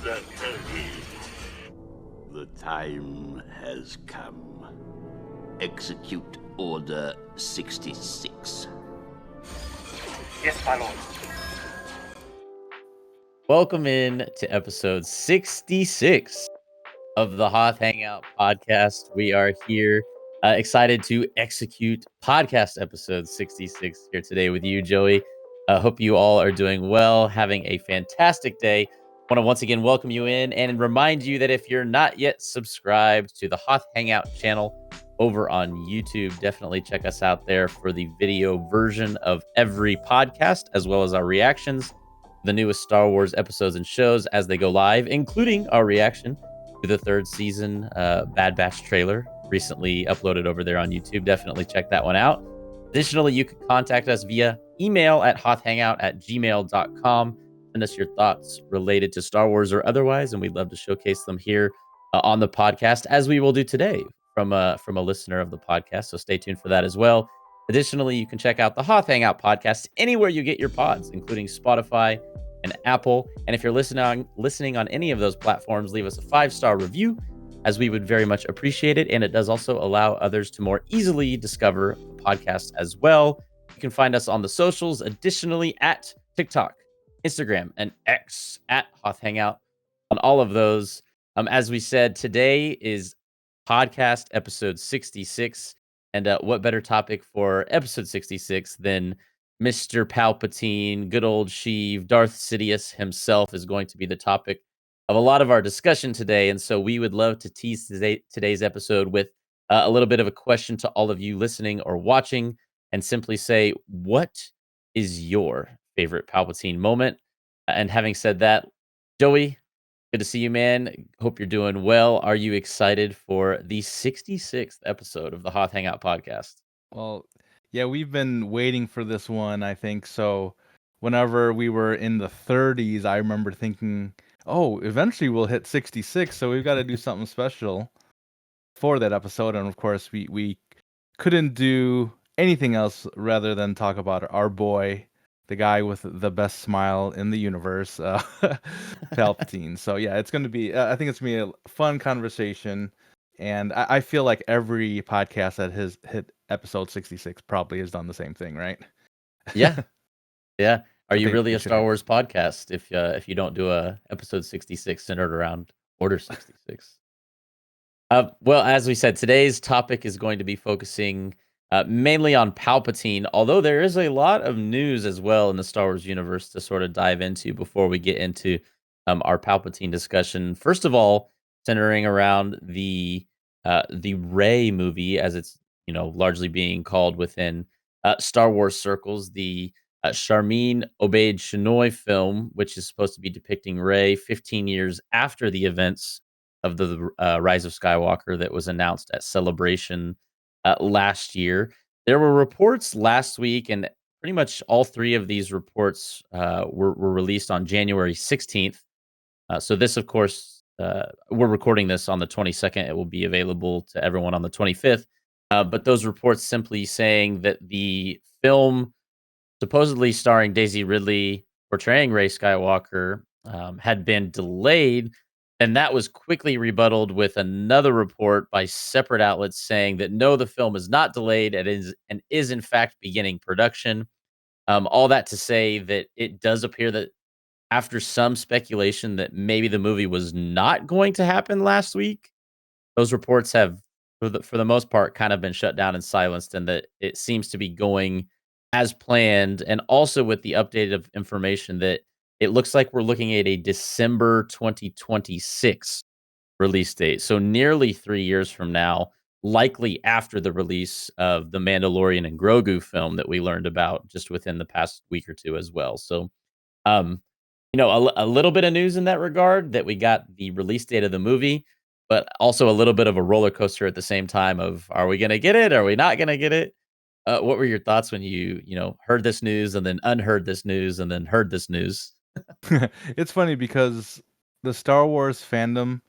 that heavy. The time has come. Execute Order 66. Yes, my lord. Welcome in to episode 66 of the Hoth Hangout podcast. We are here excited to execute podcast episode 66 here today with you, Joey. Hope you all are doing well, having a fantastic day. Want to once again welcome you in and remind you that if you're not yet subscribed to the Hoth Hangout channel over on YouTube, definitely check us out there for the video version of every podcast, as well as our reactions, the newest Star Wars episodes and shows as they go live, including our reaction to the third season Bad Batch trailer recently uploaded over there on YouTube. Definitely check that one out. Additionally, you can contact us via email at hothangout@gmail.com. Send us your thoughts related to Star Wars or otherwise, and we'd love to showcase them here on the podcast, as we will do today from a listener of the podcast. So stay tuned for that as well. Additionally, you can check out the Hoth Hangout podcast anywhere you get your pods, including Spotify and Apple. And if you're listening on any of those platforms, leave us a 5-star review, as we would very much appreciate it. And it does also allow others to more easily discover the podcast as well. You can find us on the socials, additionally at TikTok, Instagram, and X at Hoth Hangout. On all of those, as we said, today is podcast episode 66. And what better topic for episode 66 than Mr. Palpatine, good old Sheev, Darth Sidious himself is going to be the topic of a lot of our discussion today. And so we would love to tease today's episode with a little bit of a question to all of you listening or watching, and simply say, what is your favorite Palpatine moment? And having said that, Joey, good to see you, man. Hope you're doing well. Are you excited for the 66th episode of the Hoth Hangout podcast? Well, yeah, we've been waiting for this one, I think. So whenever we were in the 30s, I remember thinking, oh, eventually we'll hit 66, so we've got to do something special for that episode. And of course, we couldn't do anything else rather than talk about our boy, the guy with the best smile in the universe, Palpatine. So yeah, it's going to be, I think it's going to be a fun conversation. And I feel like every podcast that has hit episode 66 probably has done the same thing, right? Yeah. Yeah. Are I you think really we a should Star have. Wars podcast if you don't do a episode 66 centered around Order 66? Well, as we said, today's topic is going to be focusing mainly on Palpatine, although there is a lot of news as well in the Star Wars universe to sort of dive into before we get into our Palpatine discussion. First of all, centering around the Rey movie, as it's largely being called within Star Wars circles, the Charmin Obaid Chinoy film, which is supposed to be depicting Rey 15 years after the events of the Rise of Skywalker that was announced at Celebration last year. There were reports last week, and pretty much all three of these reports were released on January 16th. So this, of course, we're recording this on the 22nd. It will be available to everyone on the 25th. But those reports simply saying that the film supposedly starring Daisy Ridley portraying Rey Skywalker had been delayed, and that was quickly rebutted with another report by separate outlets saying that no, the film is not delayed and is in fact beginning production. All that to say that it does appear that after some speculation that maybe the movie was not going to happen last week, those reports have, for the most part, kind of been shut down and silenced, and that it seems to be going as planned. And also with the updated of information that it looks like we're looking at a December 2026 release date. So nearly 3 years from now, likely after the release of the Mandalorian and Grogu film that we learned about just within the past week or two as well. So, um, a little bit of news in that regard, that we got the release date of the movie, but also a little bit of a roller coaster at the same time of, are we going to get it? Are we not going to get it? What were your thoughts when you heard this news and then unheard this news and then heard this news? It's funny because the Star Wars fandom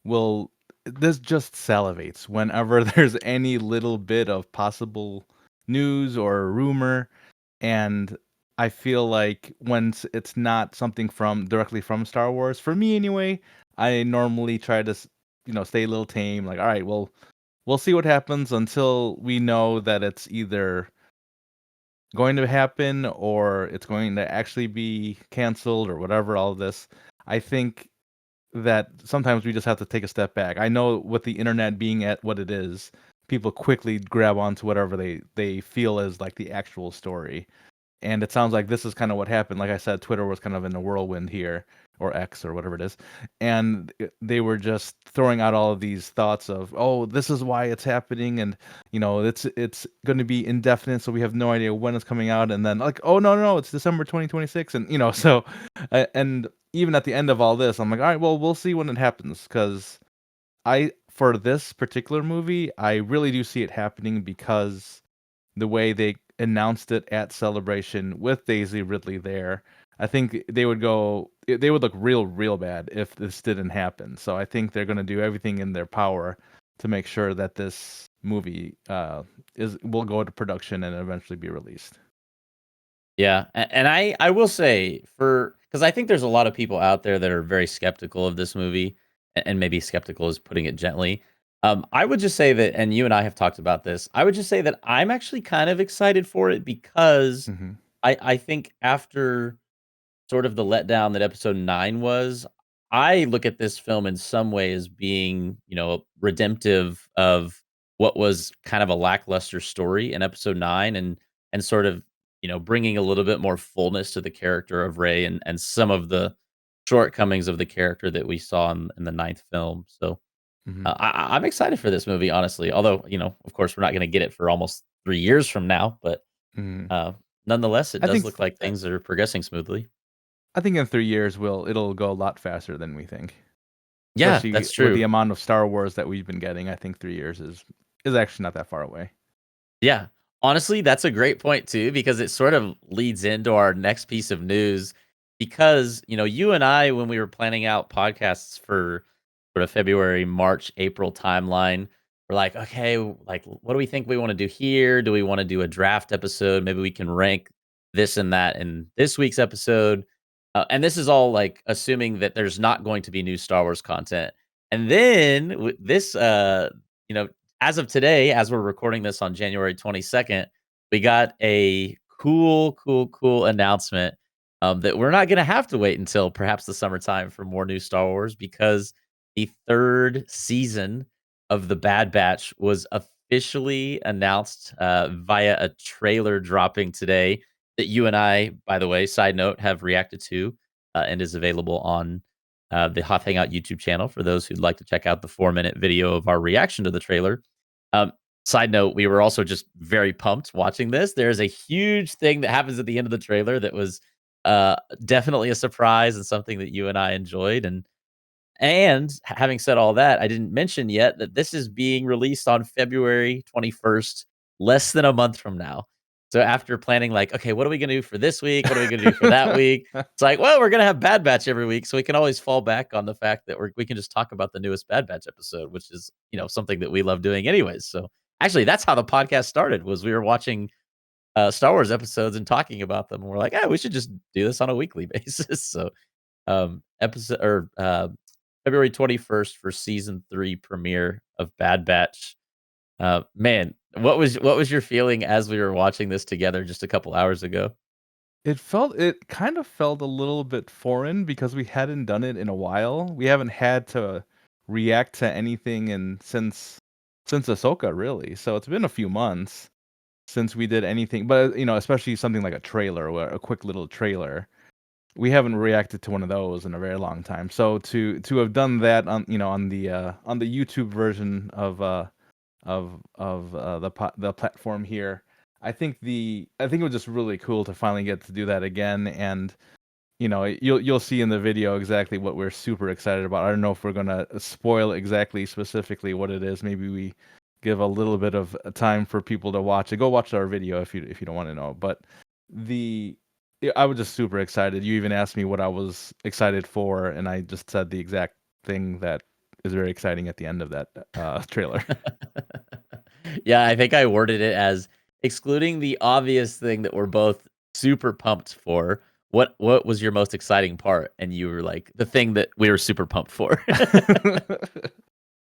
will this just salivates whenever there's any little bit of possible news or rumor. And I feel like when it's not something from directly from Star Wars, for me anyway, I normally try to stay a little tame. Like, all right, well, we'll see what happens until we know that it's either going to happen or it's going to actually be canceled or whatever. All of this, I think that sometimes we just have to take a step back. I know with the internet being at what it is, people quickly grab onto whatever they feel is like the actual story. And it sounds like this is kind of what happened. Like I said, Twitter was kind of in a whirlwind here, or X, or whatever it is. And they were just throwing out all of these thoughts of, oh, this is why it's happening, and it's going to be indefinite, so we have no idea when it's coming out. And then like, oh no, no, no, it's December 2026, and so, and even at the end of all this, I'm like, all right, well, we'll see when it happens, because for this particular movie, I really do see it happening because the way they announced it at Celebration with Daisy Ridley there, I think they would look real bad if this didn't happen. So I think they're going to do everything in their power to make sure that this movie will go to production and eventually be released. Yeah, and I will say, because I think there's a lot of people out there that are very skeptical of this movie, and maybe skeptical is putting it gently. I would just say that, and you and I have talked about this. I would just say that I'm actually kind of excited for it because Hmm. I think after sort of the letdown that episode 9 was, I look at this film in some way as being, redemptive of what was kind of a lackluster story in episode 9, and sort of, bringing a little bit more fullness to the character of Rey, and some of the shortcomings of the character that we saw in the ninth film. So, Hmm. I'm excited for this movie, honestly. Although, of course, we're not gonna get it for almost 3 years from now, but, Hmm. uh, nonetheless, it I does think look like things are progressing smoothly. I think in 3 years it'll go a lot faster than we think. Yeah, Especially that's with the true. amount of Star Wars that we've been getting, I think 3 years is actually not that far away. Yeah. Honestly, that's a great point too, because it sort of leads into our next piece of news. Because, you and I, when we were planning out podcasts for sort of February, March, April timeline, we're like, okay, like, what do we think we want to do here? Do we want to do a draft episode? Maybe we can rank this and that in this week's episode. And this is all like assuming that there's not going to be new Star Wars content. And then this, you know, as of today, as we're recording this on January 22nd, we got a cool announcement that we're not going to have to wait until perhaps the summertime for more new Star Wars, because the third season of The Bad Batch was officially announced via a trailer dropping today that you and I, by the way, side note, have reacted to and is available on the Hoth Hangout YouTube channel for those who'd like to check out the 4-minute video of our reaction to the trailer. Um, Side note, we were also just very pumped watching this. There's a huge thing that happens at the end of the trailer that was definitely a surprise and something that you and I enjoyed. And having said all that, I didn't mention yet that this is being released on February 21st, less than a month from now. So after planning, like, okay, what are we gonna do for this week? What are we gonna do for that week? It's like, well, we're gonna have Bad Batch every week, so we can always fall back on the fact that we can just talk about the newest Bad Batch episode, which is something that we love doing anyways. So actually, that's how the podcast started. Was we were watching Star Wars episodes and talking about them, and we're like, we should just do this on a weekly basis. So episode or February 21st for season 3 premiere of Bad Batch. Man, what was your feeling as we were watching this together just a couple hours ago? It kind of felt a little bit foreign because we hadn't done it in a while. We haven't had to react to anything since Ahsoka, really. So it's been a few months since we did anything, but especially something like a trailer or a quick little trailer. We haven't reacted to one of those in a very long time. So to have done that on the YouTube version of the platform here, I think it was just really cool to finally get to do that again. And you'll see in the video exactly what we're super excited about. I don't know if we're gonna spoil exactly specifically what it is. Maybe we give a little bit of time for people to watch it. Go watch our video if you don't want to know. But the yeah, I was just super excited. You even asked me what I was excited for, and I just said the exact thing that is very exciting at the end of that trailer. Yeah, I think I worded it as excluding the obvious thing that we're both super pumped for. What was your most exciting part? And you were like, the thing that we were super pumped for.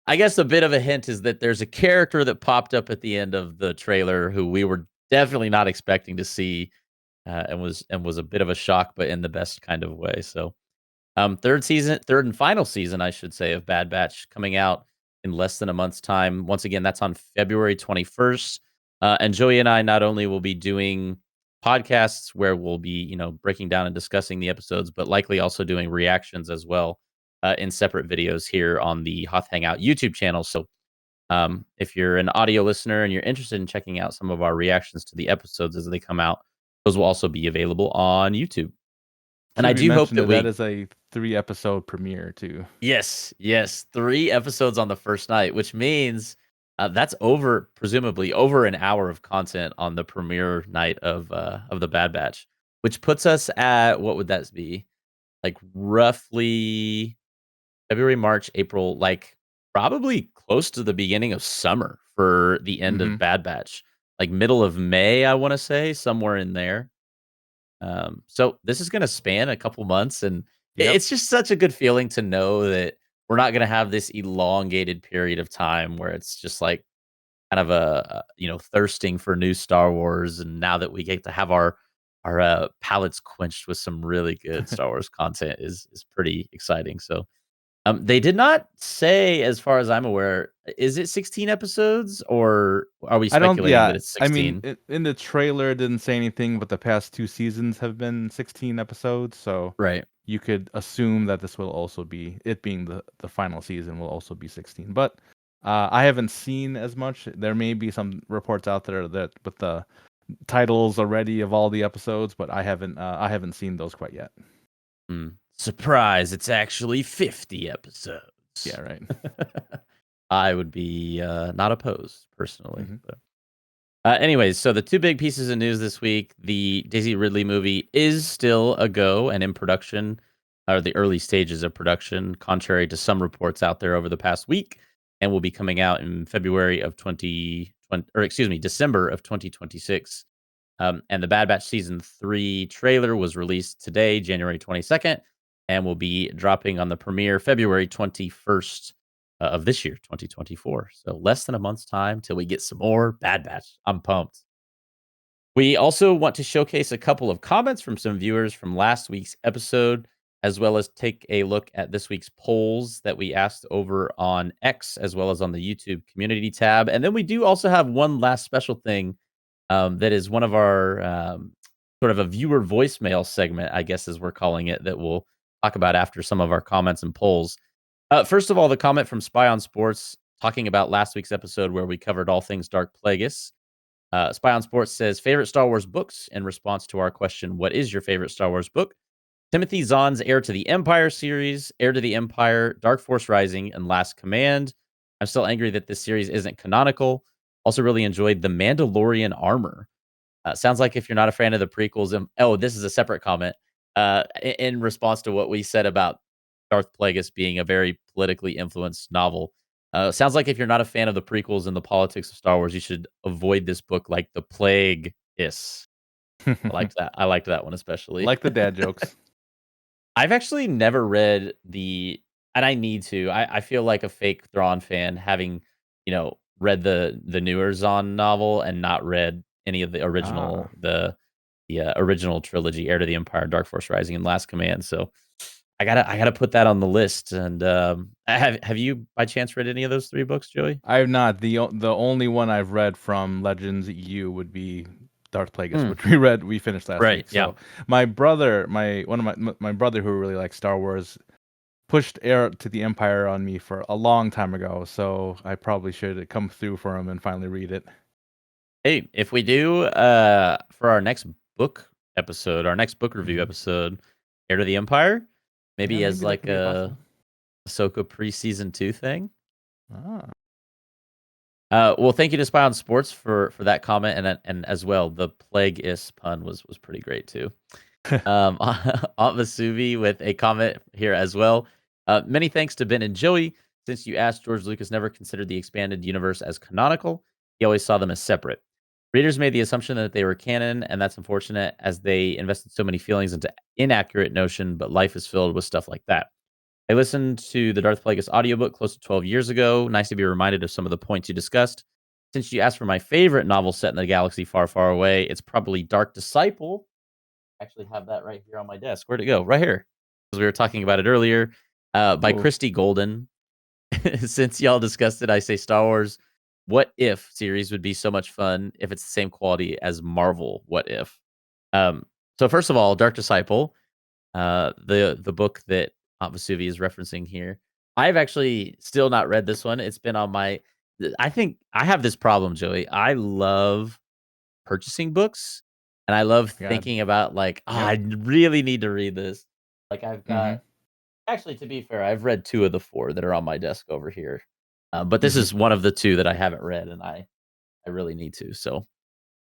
I guess a bit of a hint is that there's a character that popped up at the end of the trailer who we were definitely not expecting to see, and was a bit of a shock, but in the best kind of way. So, third and final season, I should say, of Bad Batch coming out in less than a month's time. Once again, that's on February 21st. And Joey and I not only will be doing podcasts where we'll be, breaking down and discussing the episodes, but likely also doing reactions as well in separate videos here on the Hoth Hangout YouTube channel. So if you're an audio listener and you're interested in checking out some of our reactions to the episodes as they come out, those will also be available on YouTube. And I Should we do hope mention that that we is a 3-episode premiere too? Yes, yes, 3 episodes on the first night, which means, that's presumably over an hour of content on the premiere night of the Bad Batch, which puts us at what would that be? Like, roughly February, March, April, like, probably close to the beginning of summer for the end of Mhm. Bad Batch. Like, middle of May, I wanna say, somewhere in there. So this is gonna span a couple months, and Yep. it's just such a good feeling to know that we're not gonna have this elongated period of time where it's just like kind of thirsting for new Star Wars, and now that we get to have our palates quenched with some really good Star Wars content is pretty exciting. So they did not say, as far as I'm aware, is it 16 episodes or are we I don't speculating that yeah, it's I mean, 16? in the trailer, it didn't say anything, but the past 2 seasons have been 16 episodes, so Right. you could assume that this will also be it being the final season will also be 16. But, I haven't seen as much. There may be some reports out there that with the titles already of all the episodes, but I haven't seen those quite yet. Surprise, it's actually 50 episodes. Yeah, right. I would be not opposed personally. Mhm. But anyways, so the two big pieces of news this week: the Daisy Ridley movie is still a go and in production, or the early stages of production, contrary to some reports out there over the past week, and will be coming out in February of 2020, or excuse me, December of 2026. And the Bad Batch season 3 trailer was released today, January 22nd, and will be dropping on the premiere February 21st of this year, 2024. So less than a month's time till we get some more Bad Batch. I'm pumped. We also want to showcase a couple of comments from some viewers from last week's episode, as well as take a look at this week's polls that we asked over on X, as well as on the YouTube community tab. And then we do also have one last special thing that is one of our sort of a viewer voicemail segment, I guess, as we're calling it, that we'll talk about after some of our comments and polls. First of all, the comment from Spy on Sports talking about last week's episode where we covered all things Dark Plagueis. Spy on Sports says, favorite Star Wars books in response to our question, what is your favorite Star Wars book? Timothy Zahn's Heir to the Empire series, Heir to the Empire, Dark Force Rising, and Last Command. I'm still angry that this series isn't canonical. Also, really enjoyed The Mandalorian Armor. Sounds like if you're not a fan of the prequels, this is a separate comment in response to what we said about Darth Plagueis being a very politically influenced novel. Sounds like if you're not a fan of the prequels and the politics of Star Wars, you should avoid this book like the plague is. I liked that. I liked that one especially. Like the dad jokes. I've actually never read and I need to. I feel like a fake Thrawn fan having, read the newer Zahn novel and not read any of the Ah. original the original trilogy, Heir to the Empire, Dark Force Rising, and Last Command. So I gotta put that on the list. And have you by chance read any of those 3 books, Joey? I have not. The only one I've read from Legends EU would be Darth Plagueis, Mm, which we finished last right. week. Yeah. So my brother, my brother who really likes Star Wars, pushed Heir to the Empire on me for a long time ago. So I probably should come through for him and finally read it. Hey, if we do for our next book episode, our next book review Mhm. episode, Heir to the Empire, Yeah, maybe as maybe that like could be a possible. Ahsoka pre-season 2 thing. Ah. Well, thank you to Spy on Sports for that comment, and as well, the plague is pun was pretty great too. Aunt Vasuvi with a comment here as well. Many thanks to Ben and Joey. Since you asked, George Lucas never considered the expanded universe as canonical. He always saw them as separate. Readers made the assumption that they were canon, and that's unfortunate as they invested so many feelings into inaccurate notion, but life is filled with stuff like that. I listened to the Darth Plagueis audiobook close to 12 years ago. Nice to be reminded of some of the points you discussed. Since you asked for my favorite novel set in a galaxy far, far away, it's probably Dark Disciple. I actually have that right here on my desk. Where'd it go? Right here. Because we were talking about it earlier. By Cool. Christy Golden. Since y'all discussed it, I say Star Wars What If series would be so much fun if it's the same quality as Marvel What If. Um, so first of all, Dark Disciple, the book that Aunt Vesuvi is referencing here. I've actually still not read this one. It's been on my. I think I have this problem, Joey. I love purchasing books, and I love God. thinking about like, Yep. I really need to read this. Like I've Mhm. got. Actually, to be fair, I've read 2 of the 4 that are on my desk over here. But this is one of the 2 that I haven't read, and I really need to. So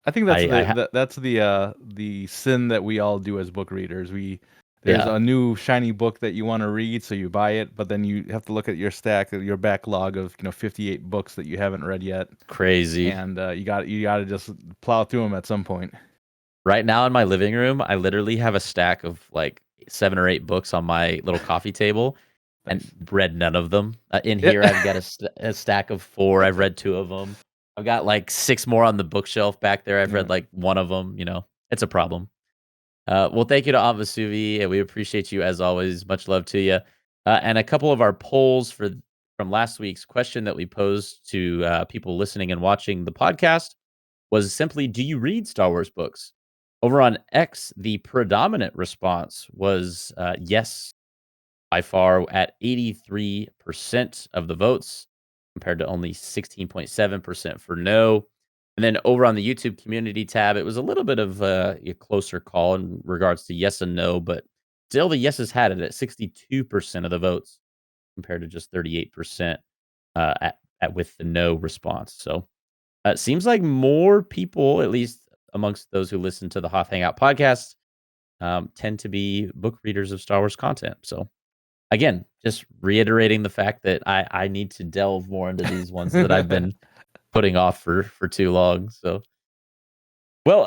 I think that's I that's the sin that we all do as book readers. There's Yeah. a new shiny book that you want to read, so you buy it, but then you have to look at your your backlog of 58 books that you haven't read yet, Crazy. and you got to just plow through them at some point. Right now in my living room, I literally have a stack of like 7 or 8 books on my little coffee table, and Nice. read none of them. In Yeah. here, I've got a stack of 4. I've read 2 of them. I've got like 6 more on the bookshelf back there. I've Yeah. read like 1 of them. It's a problem. Well, thank you to Aunt Vesuvi, and we appreciate you as always. Much love to you. And a couple of our polls from last week's question that we posed to people listening and watching the podcast was simply, do you read Star Wars books? Over on X, the predominant response was yes, by far at 83% of the votes, compared to only 16.7% for no. And then over on the YouTube community tab, it was a little bit of a closer call in regards to yes and no, but still the yeses had it at 62% of the votes compared to just 38% at with the no response. So it seems like more people, at least amongst those who listen to the Hoth Hangout podcast, tend to be book readers of Star Wars content. So again, just reiterating the fact that I need to delve more into these ones that I've been putting off for too long. So, well,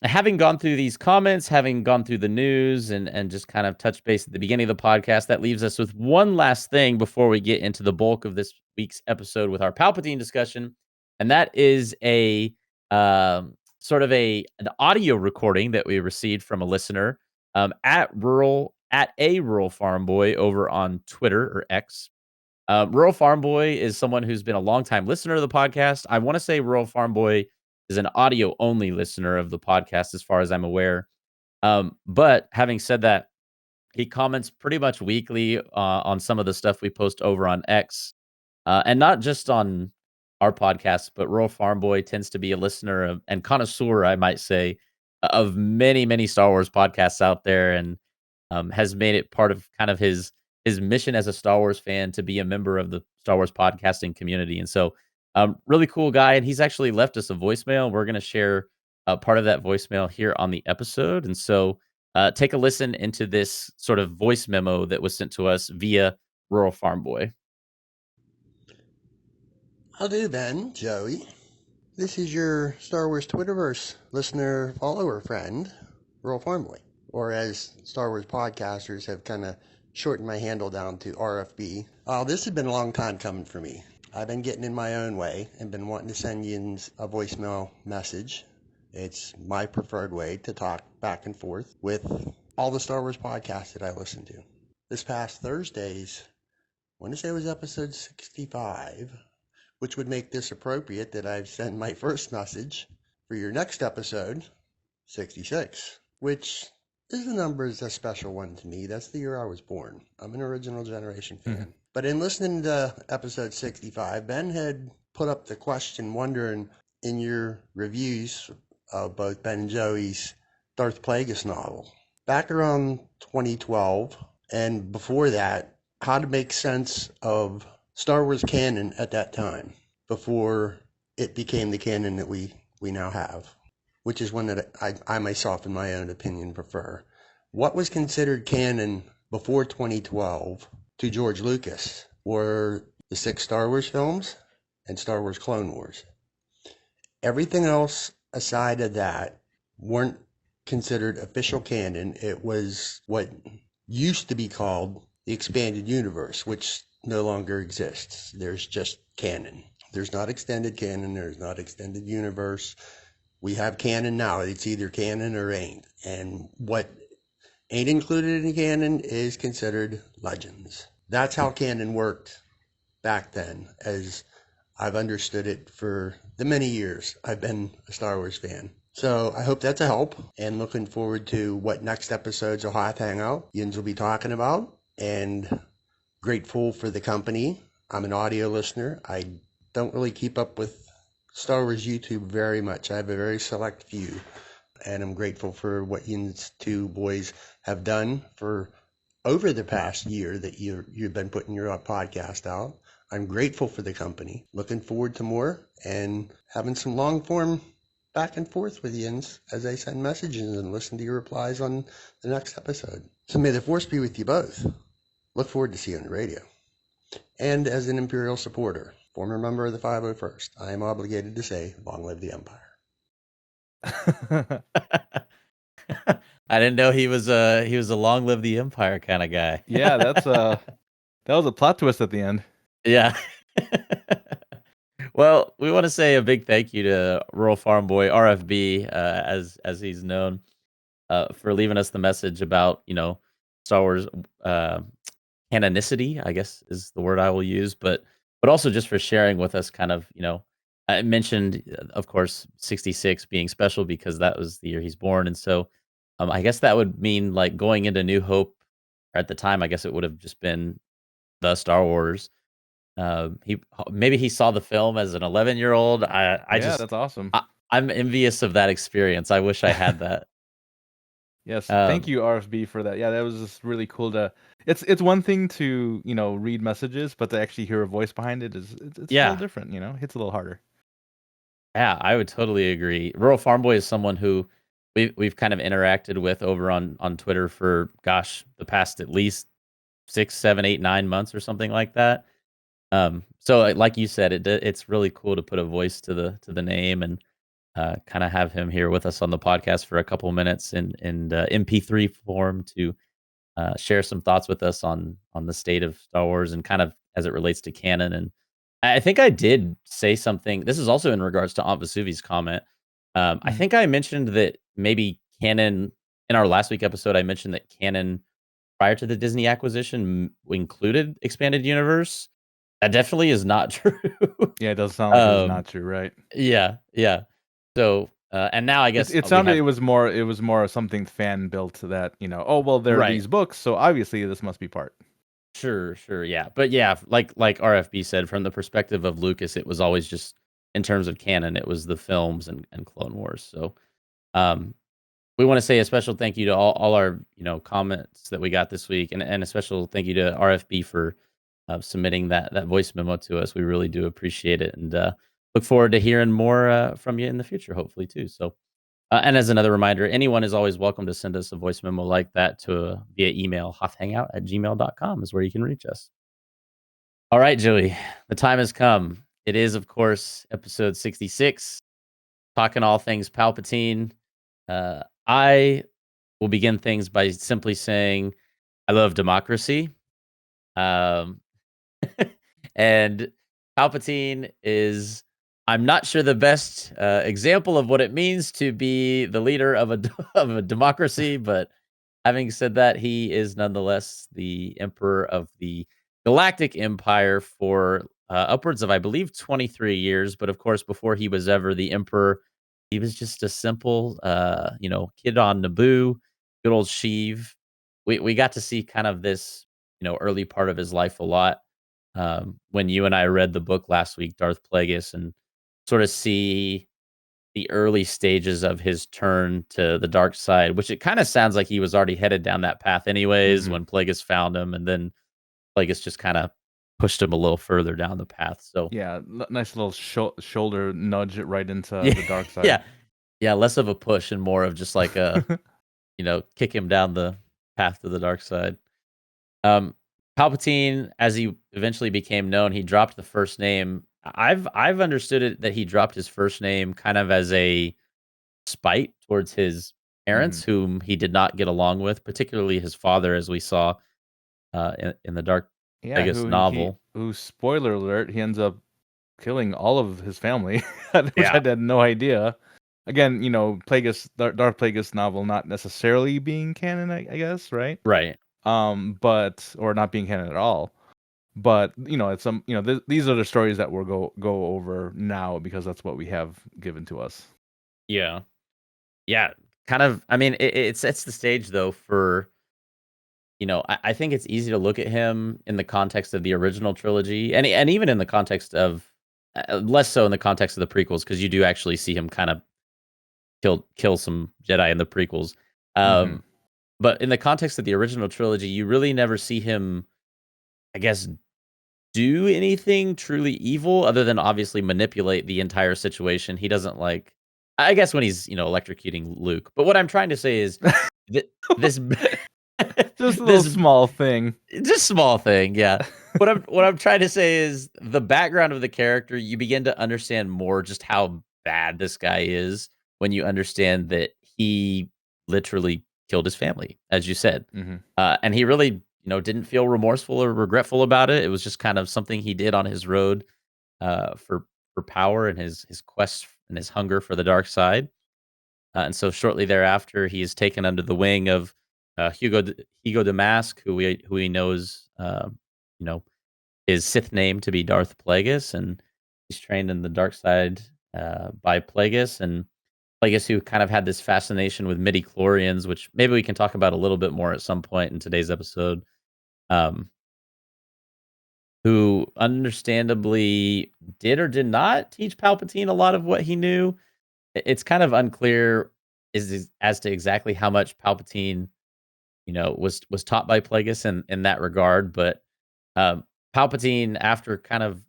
having gone through these comments, having gone through the news and just kind of touch base at the beginning of the podcast, that leaves us with one last thing before we get into the bulk of this week's episode with our Palpatine discussion, and that is a sort of an audio recording that we received from a listener at a rural farm boy over on Twitter or X. Rural Farm Boy is someone who's been a longtime listener of the podcast. I want to say Rural Farm Boy is an audio only listener of the podcast, as far as I'm aware. But having said that, he comments pretty much weekly on some of the stuff we post over on X, and not just on our podcast, but Rural Farm Boy tends to be a listener and connoisseur, I might say, of many, many Star Wars podcasts out there, and has made it part of kind of his mission as a Star Wars fan to be a member of the Star Wars podcasting community. And so, really cool guy, and he's actually left us a voicemail. We're going to share part of that voicemail here on the episode, and so take a listen into this sort of voice memo that was sent to us via Rural Farm Boy. How do, Ben, Joey? This is your Star Wars Twitterverse listener, follower, friend, Rural Farm Boy. Or as Star Wars podcasters have kind of shortened my handle down to RFB. This has been a long time coming for me. I've been getting in my own way and been wanting to send you a voicemail message. It's my preferred way to talk back and forth with all the Star Wars podcasts that I listen to. This past Thursday's, I want to say it was episode 65, which would make this appropriate that I've sent my first message for your next episode, 66, which is the number is a special one to me. That's the year I was born. I'm an original generation fan. Mm-hmm. But in listening to episode 65, Ben had put up the question wondering in your reviews of both Ben and Joey's Darth Plagueis novel, back around 2012 and before that, how to make sense of Star Wars canon at that time before it became the canon that we now have, which is one that I myself, in my own opinion, prefer. What was considered canon before 2012 to George Lucas were the 6 Star Wars films and Star Wars Clone Wars. Everything else aside of that weren't considered official canon. It was what used to be called the expanded universe, which no longer exists. There's just canon. There's not extended canon. There's not extended universe. We have canon now. It's either canon or ain't. And what ain't included in canon is considered legends. That's how canon worked back then, as I've understood it for the many years I've been a Star Wars fan. So I hope that's a help, and looking forward to what next episodes of Hoth Hangout Yins will be talking about, and grateful for the company. I'm an audio listener. I don't really keep up with Star Wars YouTube very much. I have a very select few, and I'm grateful for what Yins two boys have done for over the past year that you've been putting your podcast out. I'm grateful for the company. Looking forward to more and having some long form back and forth with Yins as I send messages and listen to your replies on the next episode. So may the force be with you both. Look forward to seeing you on the radio. And as an Imperial supporter, former member of the 501st, I am obligated to say, long live the Empire. I didn't know he was a long live the Empire kind of guy. Yeah, that was a plot twist at the end. Yeah. Well, we want to say a big thank you to Rural Farm Boy RFB, as he's known, for leaving us the message about Star Wars canonicity, I guess is the word I will use, but also just for sharing with us kind of I mentioned, of course, 66 being special because that was the year he's born, and so I guess that would mean like going into New Hope, or at the time, I guess it would have just been the Star Wars. Maybe he saw the film as an 11-year-old. Yeah, that's awesome. I'm envious of that experience. I wish I had that. Yes, thank you RFB for that. Yeah, that was just really cool to. It's one thing to read messages, but to actually hear a voice behind it it's a little different. Hits a little harder. Yeah, I would totally agree. Rural Farm Boy is someone who we've kind of interacted with over on Twitter for the past at least 6, 7, 8, 9 months or something like that. So like you said, it's really cool to put a voice to the name and kind of have him here with us on the podcast for a couple minutes in MP3 form to share some thoughts with us on the state of Star Wars and kind of as it relates to canon. And I think I did say something. This is also in regards to Aunt Vesuvi's comment. I think I mentioned that maybe canon in our last week episode. I mentioned that canon prior to the Disney acquisition included expanded universe. That definitely is not true. Yeah, it does sound like it's not true, right? Yeah. So, and now I guess it sounded it was more something fan built that oh well there are these books, so obviously this must be part. Sure, yeah, but yeah, like RFB said, from the perspective of Lucas, it was always just in terms of canon, it was the films and Clone Wars. So, we want to say a special thank you to all our comments that we got this week, and a special thank you to RFB for submitting that voice memo to us. We really do appreciate it, and look forward to hearing more from you in the future, hopefully too. So, and as another reminder, anyone is always welcome to send us a voice memo like that to via email. hothhangout@gmail.com is where you can reach us. All right, Joey, the time has come. It is, of course, episode 66, talking all things Palpatine. I will begin things by simply saying I love democracy. Um, and Palpatine is, I'm not sure, the best example of what it means to be the leader of a democracy, but having said that, he is nonetheless the emperor of the Galactic Empire for upwards of, I believe, 23 years. But of course, before he was ever the emperor, he was just a simple, kid on Naboo, good old Sheev. We got to see kind of this, early part of his life a lot when you and I read the book last week, Darth Plagueis, and sort of see the early stages of his turn to the dark side, which it kind of sounds like he was already headed down that path anyways when Plagueis found him, and then Plagueis just kind of pushed him a little further down the path. So yeah, nice little shoulder nudge it right into the dark side. Yeah, less of a push and more of just like a kick him down the path to the dark side. Palpatine, as he eventually became known, he dropped the first name. I've understood it that he dropped his first name kind of as a spite towards his parents, whom he did not get along with, particularly his father, as we saw in the Dark Yeah, Plagueis novel. who spoiler alert, he ends up killing all of his family, which I Yeah, had no idea. Again, Plagueis, Darth Plagueis novel not necessarily being canon, I guess, right? right. But or not being canon at all. But it's these are the stories that we'll go over now because that's what we have given to us. Yeah, yeah. Kind of. I mean, it sets the stage though for I think it's easy to look at him in the context of the original trilogy, and even in the context of less so in the context of the prequels, because you do actually see him kind of kill some Jedi in the prequels. hmm Um, but in the context of the original trilogy, you really never see him, I guess, do anything truly evil other than obviously manipulate the entire situation. He doesn't like, I guess, when he's electrocuting Luke. But what I'm trying to say is that this Just a little this small thing. just small thing, yeah. What I'm trying to say is the background of the character, you begin to understand more just how bad this guy is when you understand that he literally killed his family, as you said. hmm And he really, didn't feel remorseful or regretful about it. It was just kind of something he did on his road for power and his quest and his hunger for the dark side. And so shortly thereafter, he is taken under the wing of Hugo Damask, who he knows, you know, his Sith name to be Darth Plagueis, and he's trained in the dark side by Plagueis, and Plagueis, who kind of had this fascination with midi-chlorians, which maybe we can talk about a little bit more at some point in today's episode. Um, who understandably did or did not teach Palpatine a lot of what he knew. It's kind of unclear as to exactly how much Palpatine, was taught by Plagueis in that regard. But um, Palpatine, after kind of,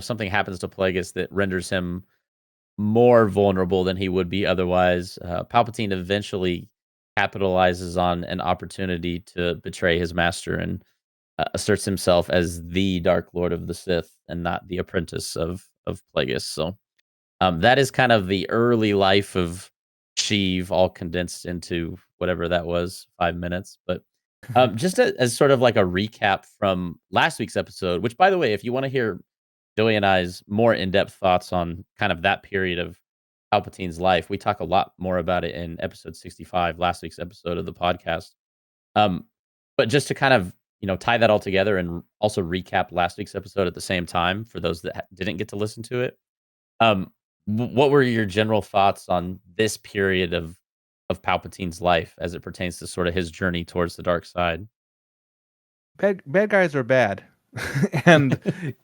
something happens to Plagueis that renders him more vulnerable than he would be otherwise. Palpatine eventually capitalizes on an opportunity to betray his master and asserts himself as the Dark Lord of the Sith and not the apprentice of Plagueis. So that is kind of the early life of Sheev, all condensed into whatever that was, 5 minutes. But just as sort of like a recap from last week's episode, which, by the way, if you want to hear Joey and I's more in-depth thoughts on kind of that period of Palpatine's life, we talk a lot more about it in episode 65, last week's episode of the podcast. Um, but just to kind of tie that all together and also recap last week's episode at the same time for those that didn't get to listen to it. Um, what were your general thoughts on this period of Palpatine's life as it pertains to sort of his journey towards the dark side? Bad guys are bad, and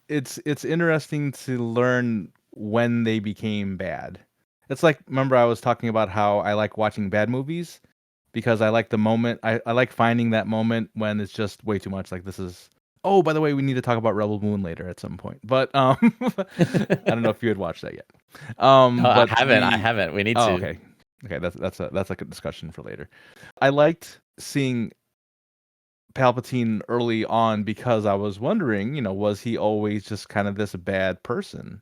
it's interesting to learn when they became bad. It's like, remember I was talking about how I like watching bad movies because I like the moment. I like finding that moment when it's just way too much. Like, this is. Oh, by the way, we need to talk about Rebel Moon later at some point. But I don't know if you had watched that yet. No, I But haven't. I haven't. We need oh, to. okay, okay, that's like a discussion for later. I liked seeing Palpatine early on because I was wondering, was he always just kind of this bad person?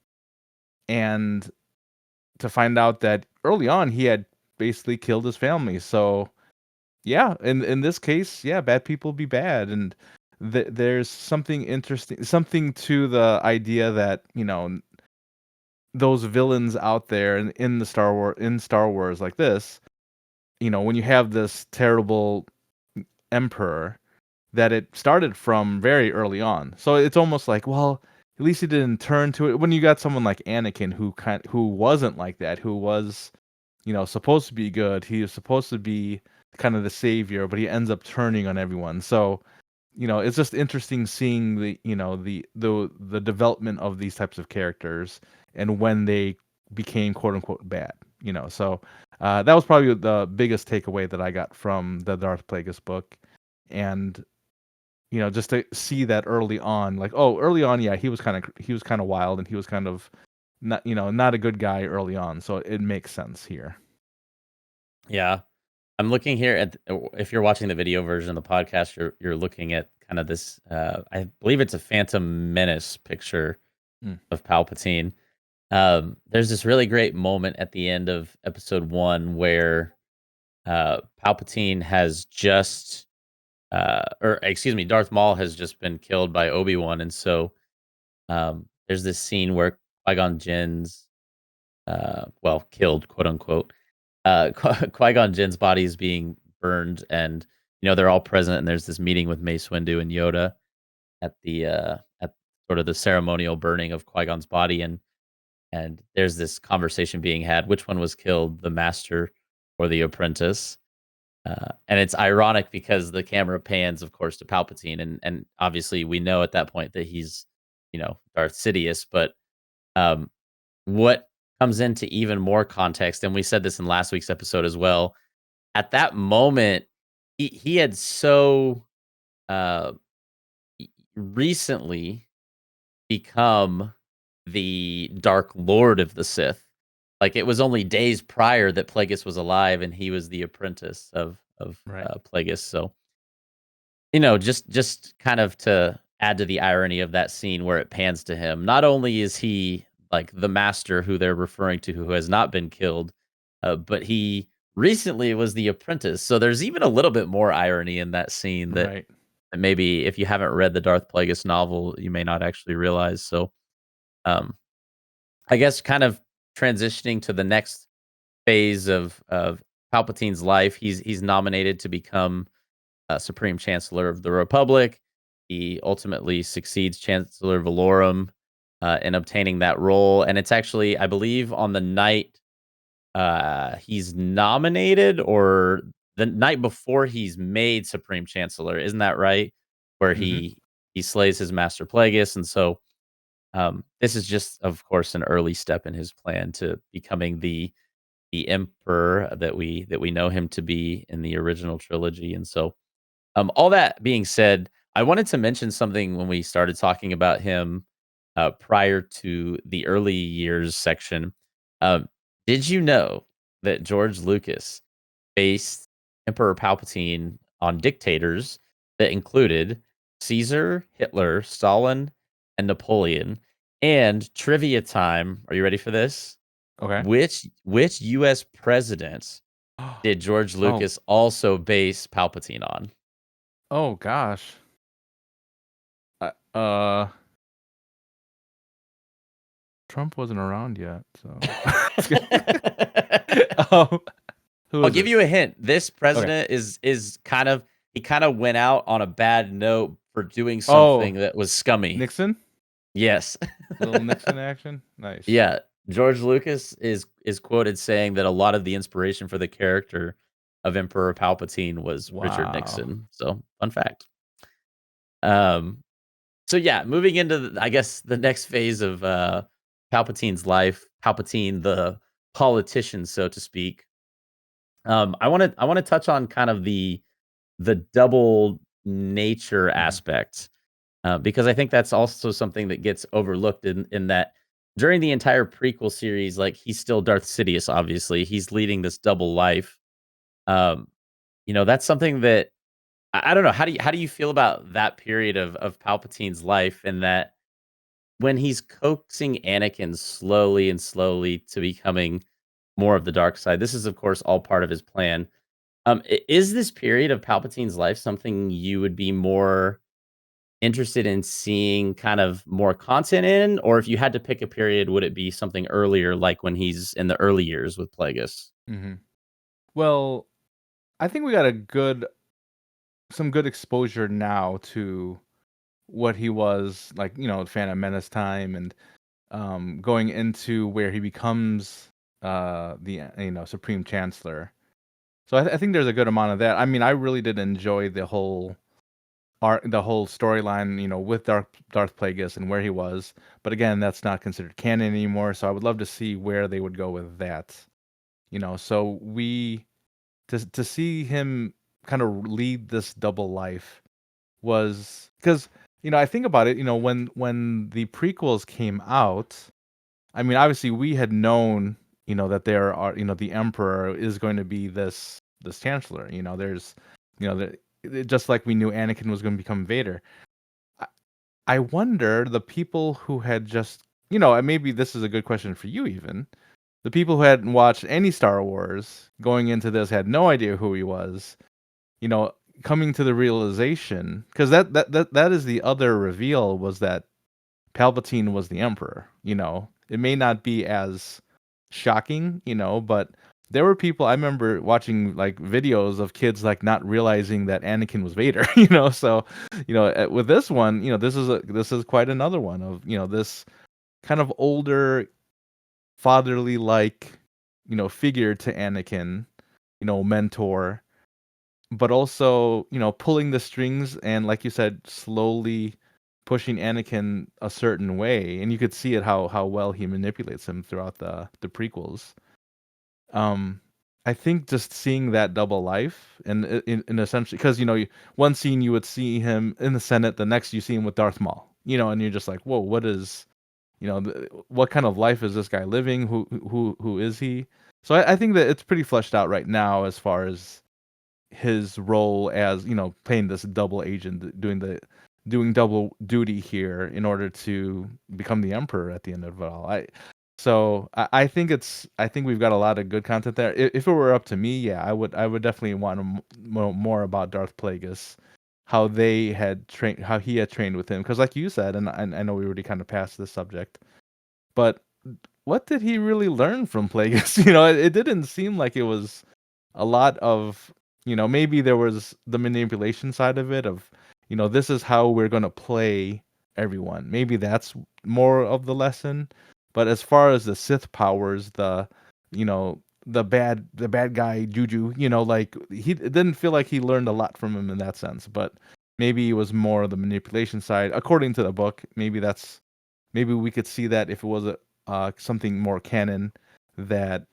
And to find out that early on he had basically killed his family. So yeah, in this case, yeah, bad people be bad, and there's something interesting, something to the idea that those villains out there in the Star Wars like this, when you have this terrible emperor, that it started from very early on. So it's almost like, well, at least he didn't turn to it. When you got someone like Anakin who wasn't like that, who was, supposed to be good. He was supposed to be kind of the savior, but he ends up turning on everyone. So, it's just interesting seeing the development of these types of characters and when they became quote unquote bad. So that was probably the biggest takeaway that I got from the Darth Plagueis book. And just to see that early on, like, oh, early on, yeah, he was kind of wild, and he was kind of not a good guy early on, so it makes sense here. Yeah. I'm looking here at if you're watching the video version of the podcast, you're looking at kind of this I believe it's a Phantom Menace picture Mm. of Palpatine. There's this really great moment at the end of episode 1 where Palpatine has just or excuse me, Darth Maul has just been killed by Obi-Wan, and so there's this scene where Qui-Gon Jinn's well, killed, quote unquote. Qui-Gon Jinn's body is being burned, and they're all present, and there's this meeting with Mace Windu and Yoda at the at sort of the ceremonial burning of Qui-Gon's body, and there's this conversation being had: which one was killed, the master or the apprentice? And it's ironic because the camera pans, of course, to Palpatine, and obviously we know at that point that he's, Darth Sidious. But what comes into even more context, and we said this in last week's episode as well, at that moment, he had so uh, recently become the Dark Lord of the Sith. Like, it was only days prior that Plagueis was alive, and he was the apprentice of Right. Plagueis. So, just kind of to add to the irony of that scene where it pans to him. Not only is he like the master who they're referring to, who has not been killed, but he recently was the apprentice. So there's even a little bit more irony in that scene that, Right. that maybe if you haven't read the Darth Plagueis novel, you may not actually realize. So, um, I guess kind of transitioning to the next phase of Palpatine's life, he's nominated to become Supreme Chancellor of the Republic. He ultimately succeeds Chancellor Valorum in obtaining that role, and it's actually, I believe, on the night he's nominated, or the night before he's made Supreme Chancellor. Isn't that right? Where Hmm. he slays his master Plagueis, and so this is just, of course, an early step in his plan to becoming the emperor that we know him to be in the original trilogy. And so, all that being said, I wanted to mention something when we started talking about him prior to the early years section. Um, did you know that George Lucas based Emperor Palpatine on dictators that included Caesar, Hitler, Stalin, and Napoleon? And trivia time. Are you ready for this? Okay. Which US president did George Oh. Lucas also base Palpatine on? Oh gosh. Uh, Trump wasn't around yet, so. um, who I'll is give it? you a hint. This Okay. president is kind of, he kind of went out on a bad note for doing Oh, something that was scummy. Nixon. Yes. Little Nixon action. Nice. Yeah. George Lucas is quoted saying that a lot of the inspiration for the character of Emperor Palpatine was Richard Wow. Nixon. So, fun fact. Um so yeah, moving into I guess the next phase of Palpatine's life, Palpatine the politician, so to speak. I want to touch on kind of the double nature Mhm. aspect, because I think that's also something that gets overlooked in that during the entire prequel series, like, he's still Darth Sidious. Obviously, he's leading this double life. Um, that's something that I don't know. How do you feel about that period of Palpatine's life, and that when he's coaxing Anakin slowly and slowly to becoming more of the dark side? This is, of course, all part of his plan. Is this period of Palpatine's life something you would be more interested in seeing kind of more content in? Or if you had to pick a period, would it be something earlier, like when he's in the early years with Plagueis? Mhm. Well, I think we got some good exposure now to what he was like. Phantom Menace time, and going into where he becomes the Supreme Chancellor. So I think there's a good amount of that. I mean, I really did enjoy the whole storyline, with Darth Plagueis and where he was. But again, that's not considered canon anymore. So I would love to see where they would go with that. So we to see him kind of lead this double life was because I think about it. When the prequels came out, I mean, obviously we had known that there are the Emperor is going to be this Chancellor. There's just like we knew Anakin was going to become Vader. I I wonder the people who had just and maybe this is a good question for you even. The people who hadn't watched any Star Wars going into this had no idea who he was. You know, coming to the realization, because that is the other reveal, was that Palpatine was the Emperor. It may not be as shocking, but there were people I remember watching like videos of kids like not realizing that Anakin was Vader. So with this one, this is quite another one of this kind of older fatherly like figure to Anakin, mentor, but also pulling the strings and, like you said, slowly pushing Anakin a certain way, and you could see it how well he manipulates him throughout the prequels. um I think just seeing that double life, and in essentially, because one scene you would see him in the Senate, the next you see him with Darth Maul, and you're just like, whoa, what kind of life is this guy living? Who is he? So I think that it's pretty fleshed out right now as far as his role as playing this double agent, doing double duty here in order to become the emperor at the end of it all. I think we've got a lot of good content there. If it were up to me, yeah, I would definitely want to know more about Darth Plagueis, how he had trained with him, because like you said, and I know we already kind of passed this subject, but what did he really learn from Plagueis? It didn't seem like it was a lot of, maybe there was the manipulation side of it, of this is how we're going to play everyone. Maybe that's more of the lesson. But as far as the Sith powers, the bad guy Juju, like, it didn't feel like he learned a lot from him in that sense. But maybe it was more of the manipulation side, according to the book. Maybe we could see that if it was something more canon, that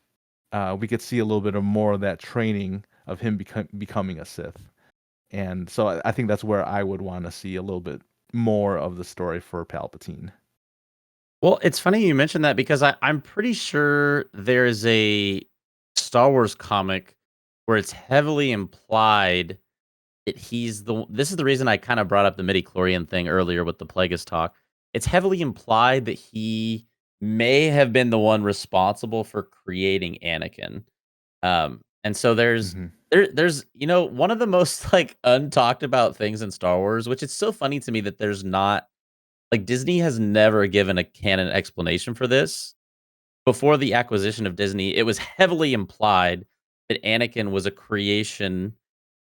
we could see a little bit of more of that training of him becoming a Sith. And so I think that's where I would want to see a little bit more of the story for Palpatine. Well, it's funny you mentioned that because I'm pretty sure there's a Star Wars comic where it's heavily implied that this is the reason I kind of brought up the midichlorian thing earlier with the Plagueis talk. It's heavily implied that he may have been the one responsible for creating Anakin. And so Hmm. there's one of the most like untalked about things in Star Wars, which it's so funny to me that there's not, like, Disney has never given a canon explanation for this. Before the acquisition of Disney, it was heavily implied that Anakin was a creation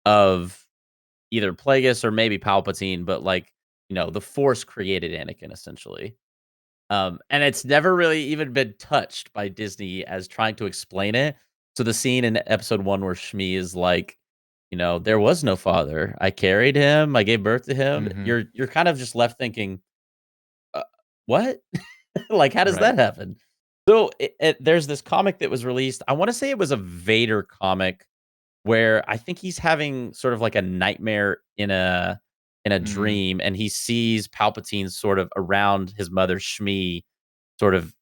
of either Plagueis or maybe Palpatine, but like, the Force created Anakin essentially. And it's never really even been touched by Disney as trying to explain it. So the scene in episode 1 where Shmi is like, there was no father. I carried him. I gave birth to him. Hmm. You're kind of just left thinking, uh, what? Like, how does Right. that happen? So there's this comic that was released. I want to say it was a Vader comic where I think he's having sort of like a nightmare in a Mm. dream, and he sees Palpatine sort of around his mother Shmi, sort of,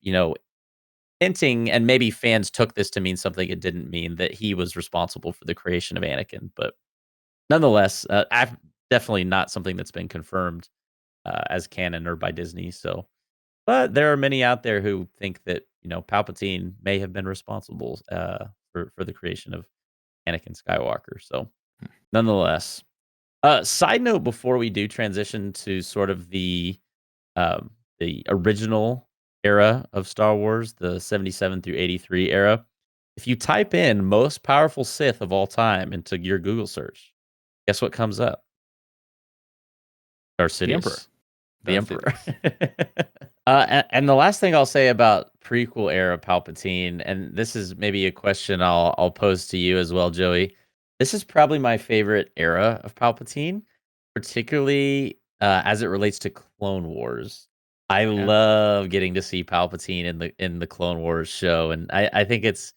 hinting, and maybe fans took this to mean something it didn't mean, that he was responsible for the creation of Anakin. But nonetheless, definitely not something that's been confirmed as canon or by Disney. So, but there are many out there who think that Palpatine may have been responsible for the creation of Anakin Skywalker. So, nonetheless, side note before we do transition to sort of the original era of Star Wars, the 77 through 83 era, if you type in most powerful Sith of all time into your Google search, guess what comes up? Darth The Emperor. Sidious, the Darth Emperor. Sidious. And the last thing I'll say about prequel era Palpatine, and this is maybe a question I'll pose to you as well, Joey. This is probably my favorite era of Palpatine, particularly as it relates to Clone Wars. I Yeah. love getting to see Palpatine in the Clone Wars show, and I think it's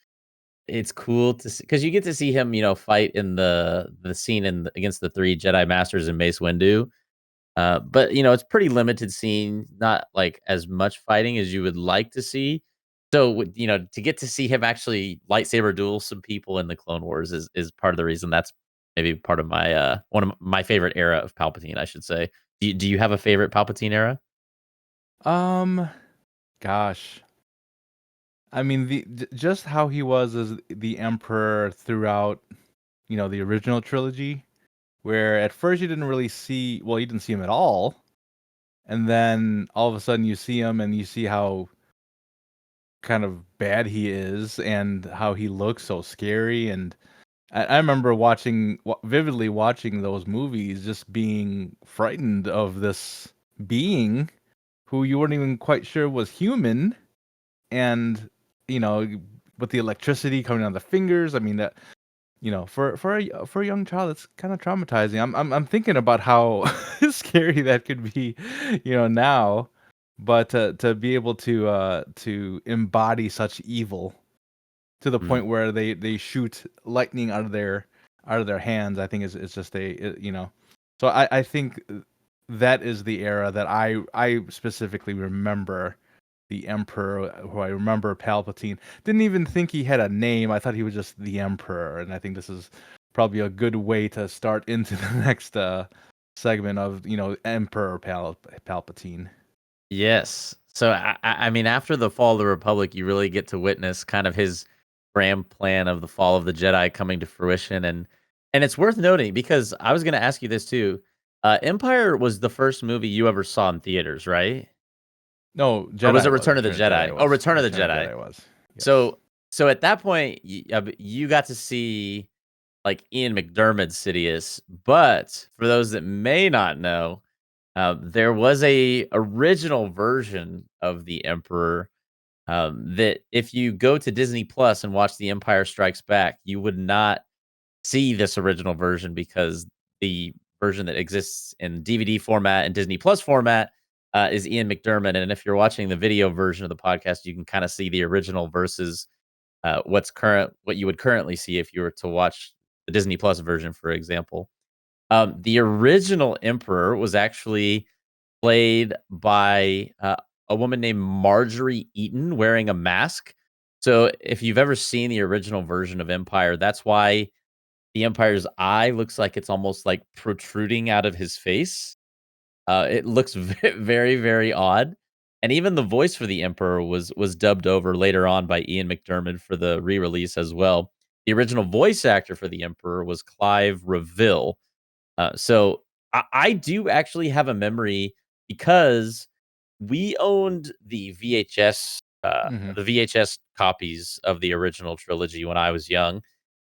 cool to see because you get to see him, fight in the scene against the three Jedi Masters and Mace Windu. But it's pretty limited scene, not like as much fighting as you would like to see. So, to get to see him actually lightsaber duel some people in the Clone Wars is part of the reason that's maybe part of my one of my favorite era of Palpatine, I should say. Do you have a favorite Palpatine era? Um, Gosh. I mean, just how he was as the Emperor throughout, the original trilogy, where at first you didn't really see, well, you didn't see him at all, and then all of a sudden you see him and you see how kind of bad he is and how he looks so scary. And I remember vividly watching those movies, just being frightened of this being who you weren't even quite sure was human, and you know, with the electricity coming on the fingers. I mean, that for a young child, it's kind of traumatizing. I'm thinking about how scary that could be, now, but to be able to embody such evil to the Mm. point where they shoot lightning out of their hands, I think is just So I think that is the era that I specifically remember the Emperor, who I remember Palpatine. Didn't even think he had a name. I thought he was just the Emperor, and I think this is probably a good way to start into the next segment of Emperor Palpatine. Yes. So I mean, after the fall of the Republic, you really get to witness kind of his grand plan of the fall of the Jedi coming to fruition, and it's worth noting because I was going to ask you this too. Empire was the first movie you ever saw in theaters, right? No, Or was it Jedi was. Return of the Return of the Jedi? Jedi Oh, was. Return of the Return of the Jedi. Jedi was. Yes. So at that point, you got to see like Ian McDermott's Sidious, but for those that may not know, there was a original version of the Emperor that if you go to Disney Plus and watch The Empire Strikes Back, you would not see this original version because the version that exists in DVD format and Disney Plus format is Ian McDermott. And if you're watching the video version of the podcast, you can kind of see the original versus what you would currently see if you were to watch the Disney Plus version, for example. The original Emperor was actually played by a woman named Marjorie Eaton wearing a mask. So if you've ever seen the original version of Empire, that's why the Empire's eye looks like it's almost like protruding out of his face. It looks very, very odd. And even the voice for the Emperor was dubbed over later on by Ian McDermott for the re-release as well. The original voice actor for the Emperor was Clive Reville. So I do actually have a memory because we owned Hmm. the VHS copies of the original trilogy when I was young,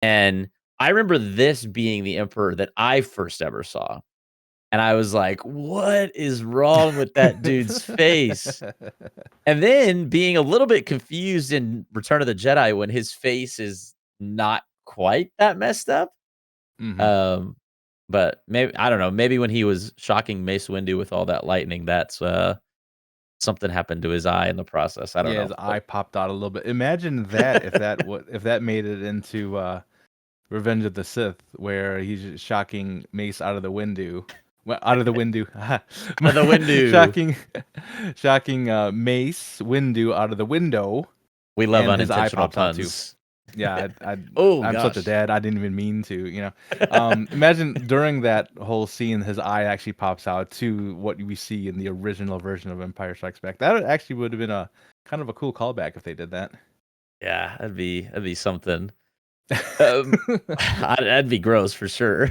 and I remember this being the Emperor that I first ever saw, and I was like, "What is wrong with that dude's face?" And then being a little bit confused in Return of the Jedi when his face is not quite that messed up. Hmm. Um, but maybe I don't know, maybe when he was shocking Mace Windu with all that lightning, that's, something happened to his eye in the process, I don't Yeah, his know, but eye popped out a little bit. Imagine that if that made it into Revenge of the Sith, where he's just shocking Mace out of the window. Well, out of the window. out of the Windu. shocking shocking Mace Windu out of the window, We love and his eye unintentional pops out too. puns. Yeah, Oh I'm such a gosh. dad. I didn't even mean to. Imagine during that whole scene, his eye actually pops out to what we see in the original version of Empire Strikes Back. That actually would have been a kind of a cool callback if they did that. Yeah, that'd be something. Um, that'd be gross for sure.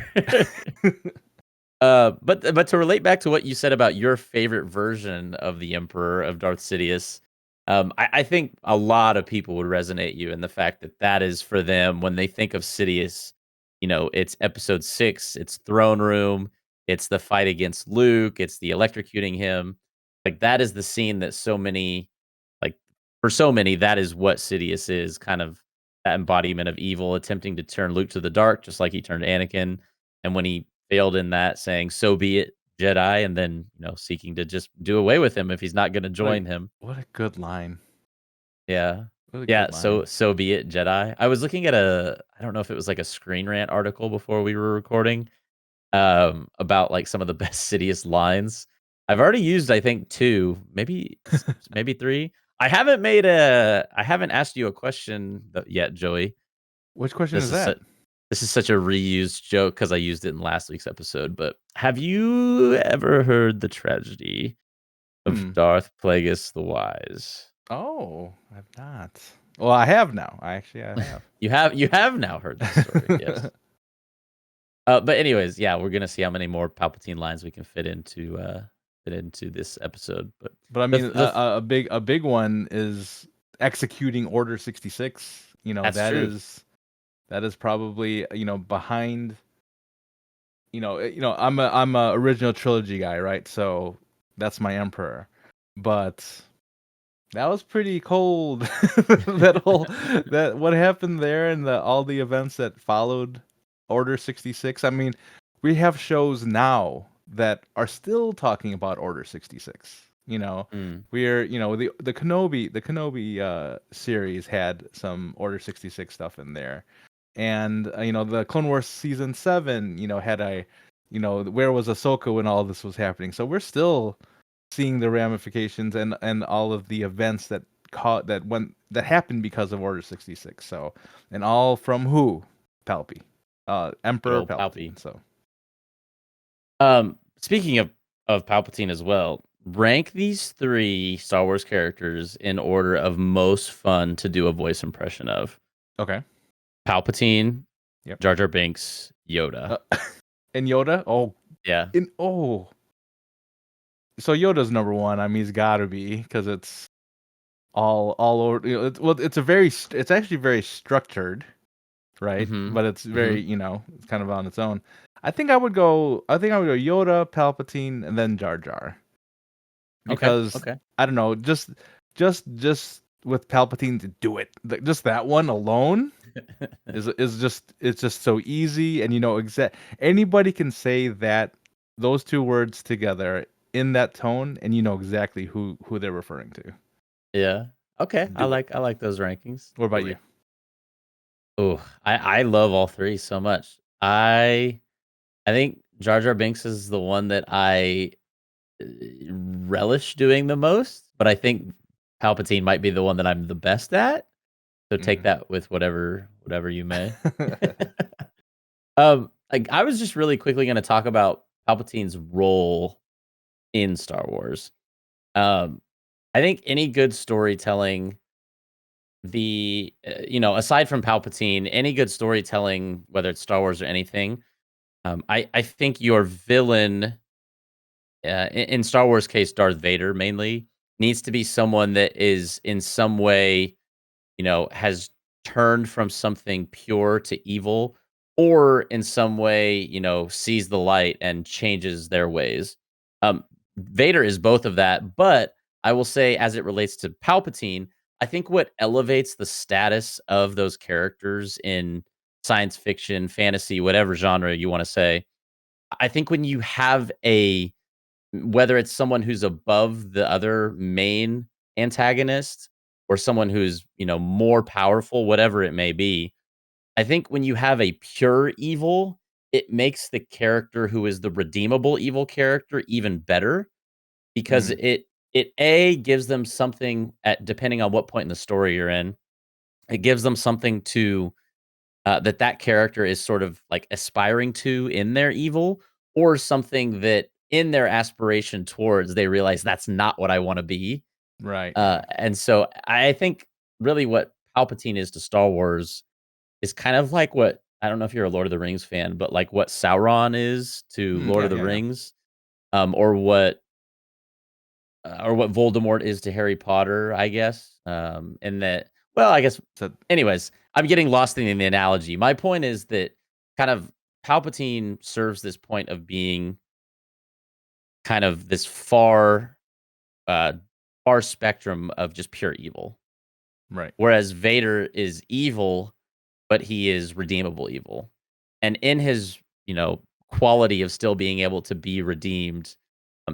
But to relate back to what you said about your favorite version of the Emperor of Darth Sidious, I think a lot of people would resonate you in the fact that that is for them when they think of Sidious. It's Episode 6, it's Throne Room, it's the fight against Luke, it's the electrocuting him. Like that is the scene that so many, like for so many, that is what Sidious is, kind of that embodiment of evil, attempting to turn Luke to the dark, just like he turned Anakin. And when he failed in that, saying, "So be it, Jedi," and then, seeking to just do away with him if he's not gonna What a join him. what a good line. Yeah. What a Yeah, good so line. so be it, Jedi. I was looking at I don't know if it was like a Screen Rant article before we were recording, about, like, some of the best Sidious lines. I've already used, I think, 2, maybe 3. I haven't asked you a question yet, Joey. Which question This is is su that? this is such a reused joke because I used it in last week's episode, but have you ever heard the tragedy of Darth Plagueis the Wise. Oh, I've not. Well, I have now. I have. You have now heard the story, yes. But anyways, yeah, we're gonna see how many more Palpatine lines we can fit into this episode. But I the- mean, the- a big one is executing Order 66. You know, That's true. that is probably, behind. I'm a original trilogy guy, right? So that's my Emperor. But that was pretty cold. That what happened there and all the events that followed Order 66. I mean, we have shows now that are still talking about Order 66. We're the Kenobi series had some Order 66 stuff in there. And the Clone Wars season 7, had where was Ahsoka when all this was happening? So we're still seeing the ramifications and all of the events that happened because of Order 66. So, and all from who? Palpy, Emperor old Palpatine. Palpy. So, speaking of Palpatine as well, rank these 3 Star Wars characters in order of most fun to do a voice impression of. okay, Palpatine, Yep. Jar Jar Binks, Yoda. And Yoda. Oh, yeah. So Yoda's number 1. I mean, he's got to be because it's all over. It's actually very structured, right? Mhm. But it's very, it's kind of on its own. I think I would go Yoda, Palpatine, and then Jar Jar. Because Okay. I don't know, just with Palpatine to do it, just that one alone is just so easy, and anybody can say those 2 words together in that tone, and you know exactly who they're referring to. Yeah. Okay. I Do it. like those rankings. What about you? Oh, I love all 3 so much. I think Jar Jar Binks is the one that I relish doing the most, but I think Palpatine might be the one that I'm the best at. So take that with whatever you may. Like I was just really quickly going to talk about Palpatine's role in Star Wars. I think any good storytelling, aside from Palpatine, any good storytelling, whether it's Star Wars or anything, I think your villain, in Star Wars case, Darth Vader mainly, needs to be someone that is in some way, has turned from something pure to evil, or in some way, sees the light and changes their ways. Vader is both of that, but I will say, as it relates to Palpatine, I think what elevates the status of those characters in science fiction, fantasy, whatever genre you want to say, I think when you have whether it's someone who's above the other main antagonist or someone who's, more powerful, whatever it may be, I think when you have a pure evil, it makes the character who is the redeemable evil character even better because it A gives them something depending on what point in the story you're in, it gives them something to that character is sort of like aspiring to in their evil, or something that in their aspiration towards they realize that's not what I want to be. Right. And so I think really what Palpatine is to Star Wars is kind of like what, I don't know if you're a Lord of the Rings fan, but like what Sauron is to Lord of the Yeah. Rings, or what Voldemort is to Harry Potter, I guess. And that, well, I guess. So, Anyways, I'm getting lost in the analogy. My point is that kind of Palpatine serves this point of being kind of this uh, far spectrum of just pure evil, right. whereas Vader is evil, but he is redeemable evil, and in his quality of still being able to be redeemed,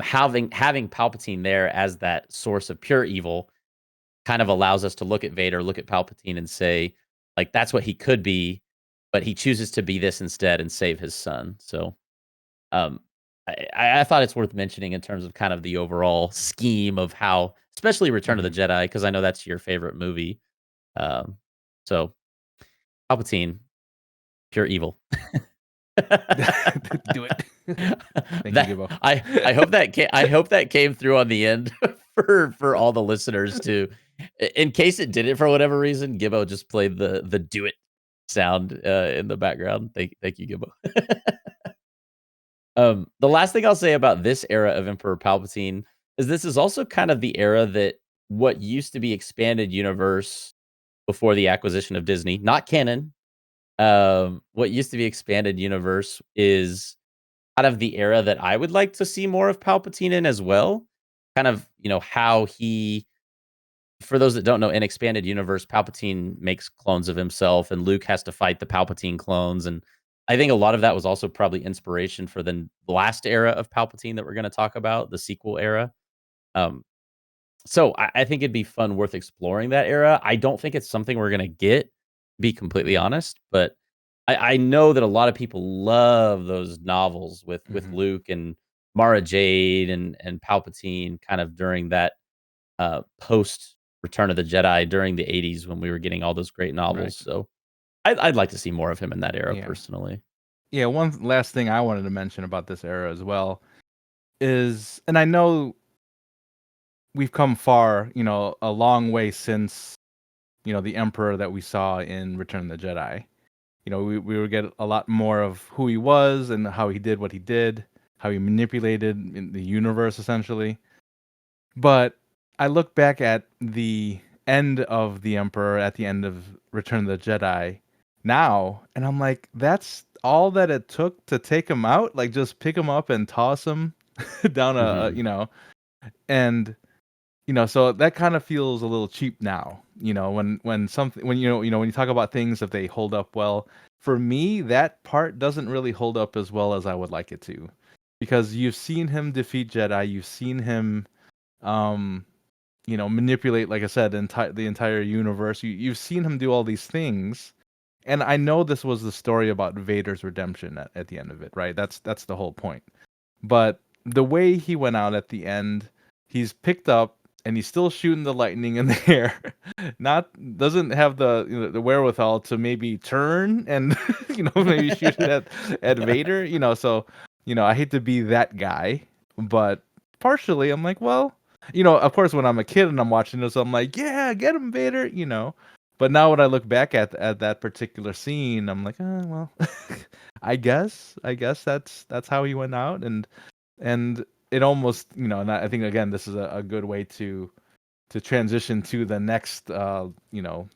having Palpatine there as that source of pure evil kind of allows us to look at Vader, look at Palpatine, and say, like, that's what he could be, but he chooses to be this instead and save his son. So, um, I thought it's worth mentioning in terms of kind of the overall scheme of how, especially Return of the Jedi, because I know that's your favorite movie. Um, so Palpatine, pure evil. Do it. Thank you, Gibbo. I hope that came through on the end for all the listeners too. In case it didn't for whatever reason, Gibbo just played the do it sound in the background. Thank you, Gibbo. The last thing I'll say about this era of Emperor Palpatine is this is also kind of the era that what used to be expanded universe before the acquisition of Disney, not canon. What used to be expanded universe is kind of the era that I would like to see more of Palpatine in as well. Kind of, how he, for those that don't know, in expanded universe, Palpatine makes clones of himself, and Luke has to fight the Palpatine clones. And I think a lot of that was also probably inspiration for the last era of Palpatine that we're going to talk about, the sequel era. Um, so I think it'd be fun, worth exploring that era. I don't think it's something we're going to get, be completely honest, but I know that a lot of people love those novels with Luke and Mara Jade and Palpatine kind of during that post Return of the Jedi during the 80s when we were getting all those great novels. Right. So I'd like to see more of him in that era Yeah. personally. Yeah, one last thing I wanted to mention about this era as well is, and I know we've come far, a long way since, the Emperor that we saw in Return of the Jedi. We would get a lot more of who he was and how he did what he did, how he manipulated in the universe, essentially. But I look back at the end of the Emperor at the end of Return of the Jedi now, and I'm like, that's all that it took to take him out? Like, just pick him up and toss him down and so that kind of feels a little cheap now. When something when when you talk about things, if they hold up well, for me that part doesn't really hold up as well as I would like it to, because you've seen him defeat Jedi, you've seen him manipulate, like I said, the entire universe. You've seen him do all these things, and I know this was the story about Vader's redemption at the end of it, right? That's the whole point. But the way he went out at the end, he's picked up and he's still shooting the lightning in the air. Doesn't have the wherewithal to maybe turn and maybe shoot it at Vader. So I hate to be that guy, but partially I'm like, well, of course when I'm a kid and I'm watching this, I'm like, yeah, get him, Vader. But now when I look back at that particular scene, I'm like, well, I guess that's how he went out, and it almost, and I think again this is a good way to transition to the next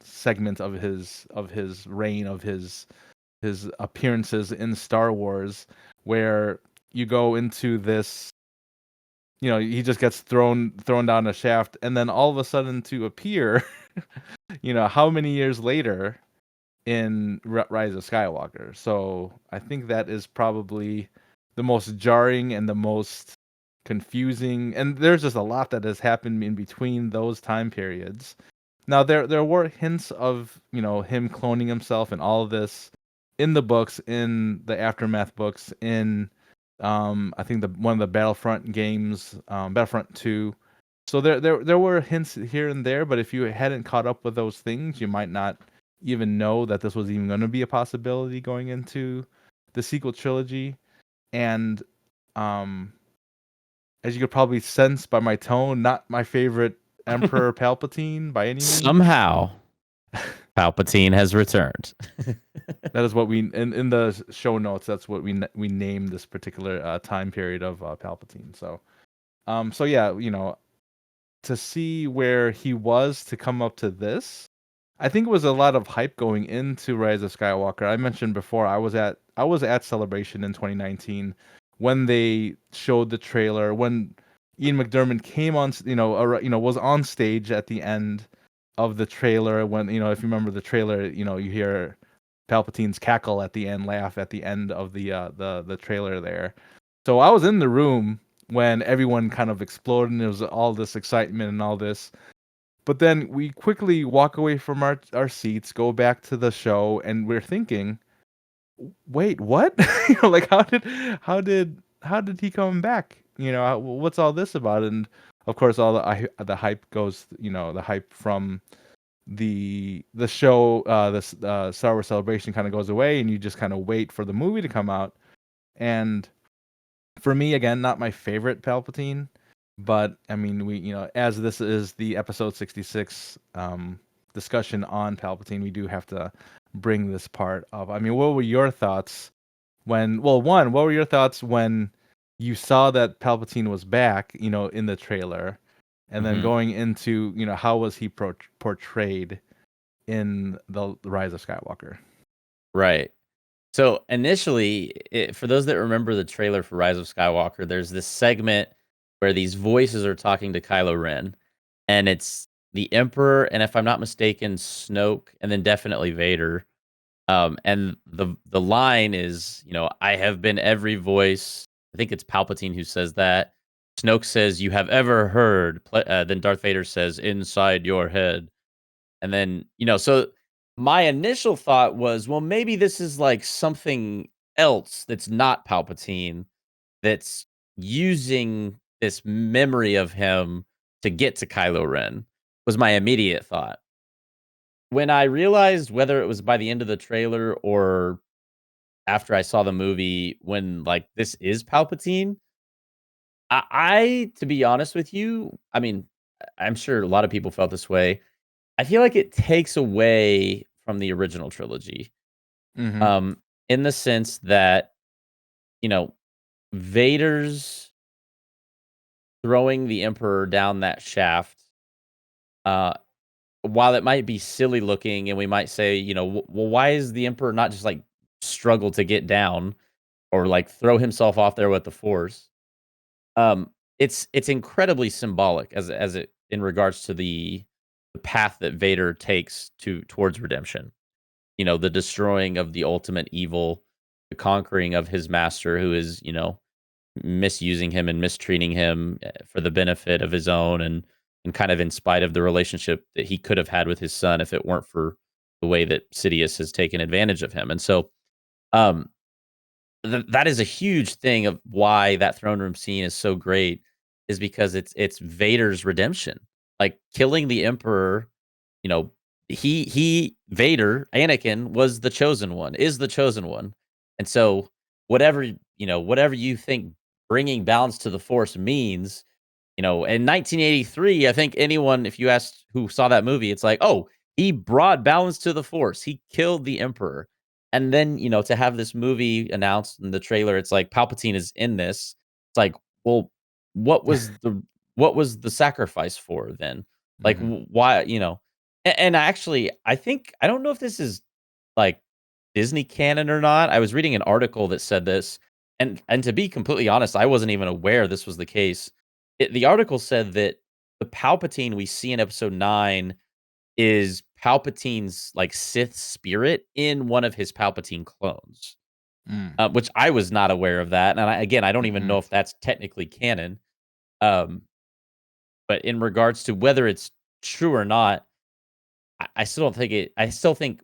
segment of his reign, of his appearances in Star Wars, where you go into this, he just gets thrown down a shaft, and then all of a sudden to appear how many years later in Rise of Skywalker. So I think that is probably the most jarring and the most confusing, and there's just a lot that has happened in between those time periods. Now there were hints of him cloning himself and all of this in the books, in the Aftermath books, in I think one of the Battlefront games, Battlefront 2. So there were hints here and there, but if you hadn't caught up with those things, you might not even know that this was even going to be a possibility going into the sequel trilogy. And as you could probably sense by my tone, not my favorite Emperor Palpatine by any means. Somehow Palpatine has returned. That is what we in the show notes. That's what we named this particular time period of Palpatine. So, so yeah, to see where he was to come up to this, I think it was a lot of hype going into Rise of Skywalker. I mentioned before I was at Celebration in 2019 when they showed the trailer, when Ian McDiarmid came on, was on stage at the end of the trailer. When if you remember the trailer, you hear Palpatine's cackle at the end, laugh at the end of the trailer there. So I was in the room when everyone kind of exploded and there was all this excitement and all this. But then we quickly walk away from our seats, go back to the show, and we're thinking, wait, what? Like how did he come back? What's all this about? And of course, all the hype goes, the hype from the show, the Star Wars Celebration kind of goes away, and you just kind of wait for the movie to come out. And for me, again, not my favorite Palpatine, but I mean, as this is the episode 66 discussion on Palpatine, we do have to bring this part up. I mean, what were your thoughts what were your thoughts when you saw that Palpatine was back, in the trailer, and then going into, how was he portrayed in the Rise of Skywalker? Right. So initially, for those that remember the trailer for Rise of Skywalker, there's this segment where these voices are talking to Kylo Ren, and it's the Emperor, and if I'm not mistaken, Snoke, and then definitely Vader. And the line is, I have been every voice. I think it's Palpatine who says that. Snoke says, "You have ever heard." Then Darth Vader says, "Inside your head." And then, so my initial thought was, well, maybe this is like something else that's not Palpatine that's using this memory of him to get to Kylo Ren, was my immediate thought. When I realized, whether it was by the end of the trailer or after I saw the movie, when like this is Palpatine, to be honest with you, I mean, I'm sure a lot of people felt this way. I feel like it takes away from the original trilogy, Mm-hmm. um, in the sense that, you know, Vader's throwing the Emperor down that shaft, uh, while it might be silly looking, and we might say, well, why is the Emperor not just like struggle to get down or like throw himself off there with the Force? Um, it's incredibly symbolic as it in regards to the path that Vader takes towards redemption. The destroying of the ultimate evil, the conquering of his master who is, misusing him and mistreating him for the benefit of his own, and kind of in spite of the relationship that he could have had with his son if it weren't for the way that Sidious has taken advantage of him. And so um that is a huge thing of why that throne room scene is so great, is because it's Vader's redemption. Like killing the Emperor, you know, he Vader, Anakin was the chosen one, is the chosen one. And so whatever you think bringing balance to the Force means, in 1983, I think anyone, if you asked who saw that movie, it's like, oh, he brought balance to the Force. He killed the Emperor. And then, to have this movie announced in the trailer, it's like Palpatine is in this. It's like, well, what was the what was the sacrifice for then? Like, Mm-hmm. why, and actually, I don't know if this is like Disney canon or not. I was reading an article that said this, and to be completely honest, I wasn't even aware this was the case. The article said that the Palpatine we see in Episode 9 is Palpatine's like Sith spirit in one of his Palpatine clones, Mm. which I was not aware of that. And I don't even Mm-mm. know if that's technically canon. Um, but in regards to whether it's true or not, I still don't think it. I still think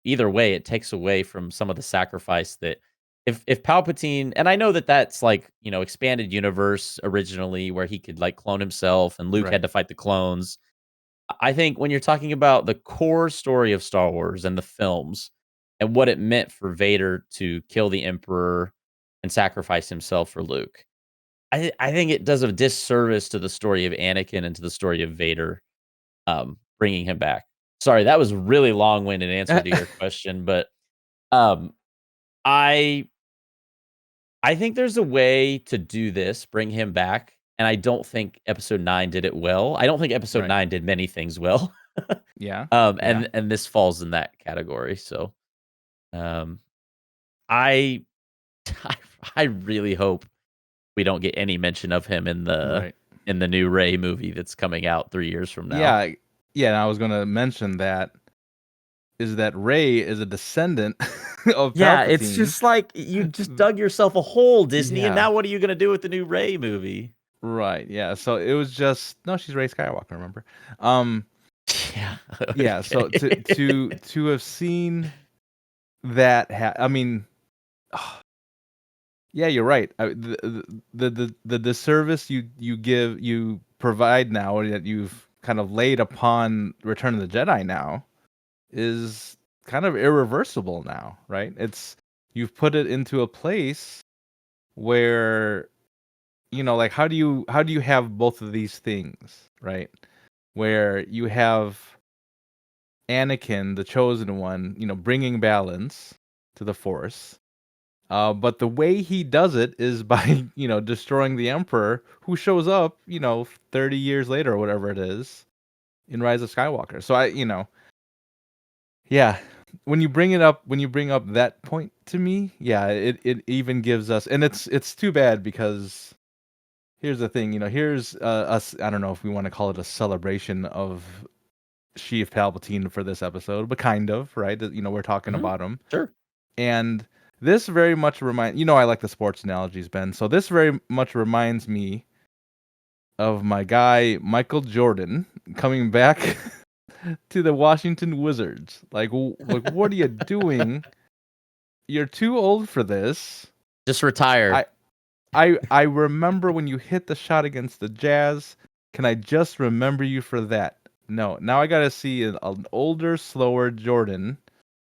either way, it takes away from some of the sacrifice that if Palpatine, and I know that that's like expanded universe originally where he could like clone himself and Luke had Right. to fight the clones. I think when you're talking about the core story of Star Wars and the films and what it meant for Vader to kill the Emperor and sacrifice himself for Luke, I think it does a disservice to the story of Anakin and to the story of Vader, bringing him back. Sorry, that was a really long-winded answer to your question, but um, I I think there's a way to do this, bring him back, and I don't think Episode 9 did it well. I don't think Episode Right. 9 did many things well. Yeah. Yeah. And this falls in that category. So, um, I I really hope we don't get any mention of him Right. in the new Ray movie that's coming out 3 years from now. Yeah. Yeah. And I was gonna mention that is that Rey is a descendant of Yeah, it's Palpatine. just like you just dug yourself a hole, Disney, and Yeah. now what are you gonna do with the new Ray movie? Right. Yeah. So it was just no. She's Rey Skywalker. Remember? Um. Yeah. Yeah. So Okay. to have seen that. I mean. Yeah, you're right. The disservice you provide now that you've kind of laid upon Return of the Jedi now is kind of irreversible now, right? You've put it into a place where, like how do you have both of these things, right? Where you have Anakin, the chosen one, bringing balance to the Force. But the way he does it is by, destroying the Emperor, who shows up, 30 years later or whatever it is in Rise of Skywalker. So yeah, when you bring up that point to me, yeah, it even gives us, and it's too bad because here's the thing, here's us. I don't know if we want to call it a celebration of Sheev Palpatine for this episode, but kind of, right? We're talking about him. Sure. And this very much reminds, I like the sports analogies, Ben. So this very much reminds me of my guy, Michael Jordan, coming back to the Washington Wizards. Like, what are you doing? You're too old for this. Just retire. I remember when you hit the shot against the Jazz. Can I just remember you for that? No. Now I got to see an older, slower Jordan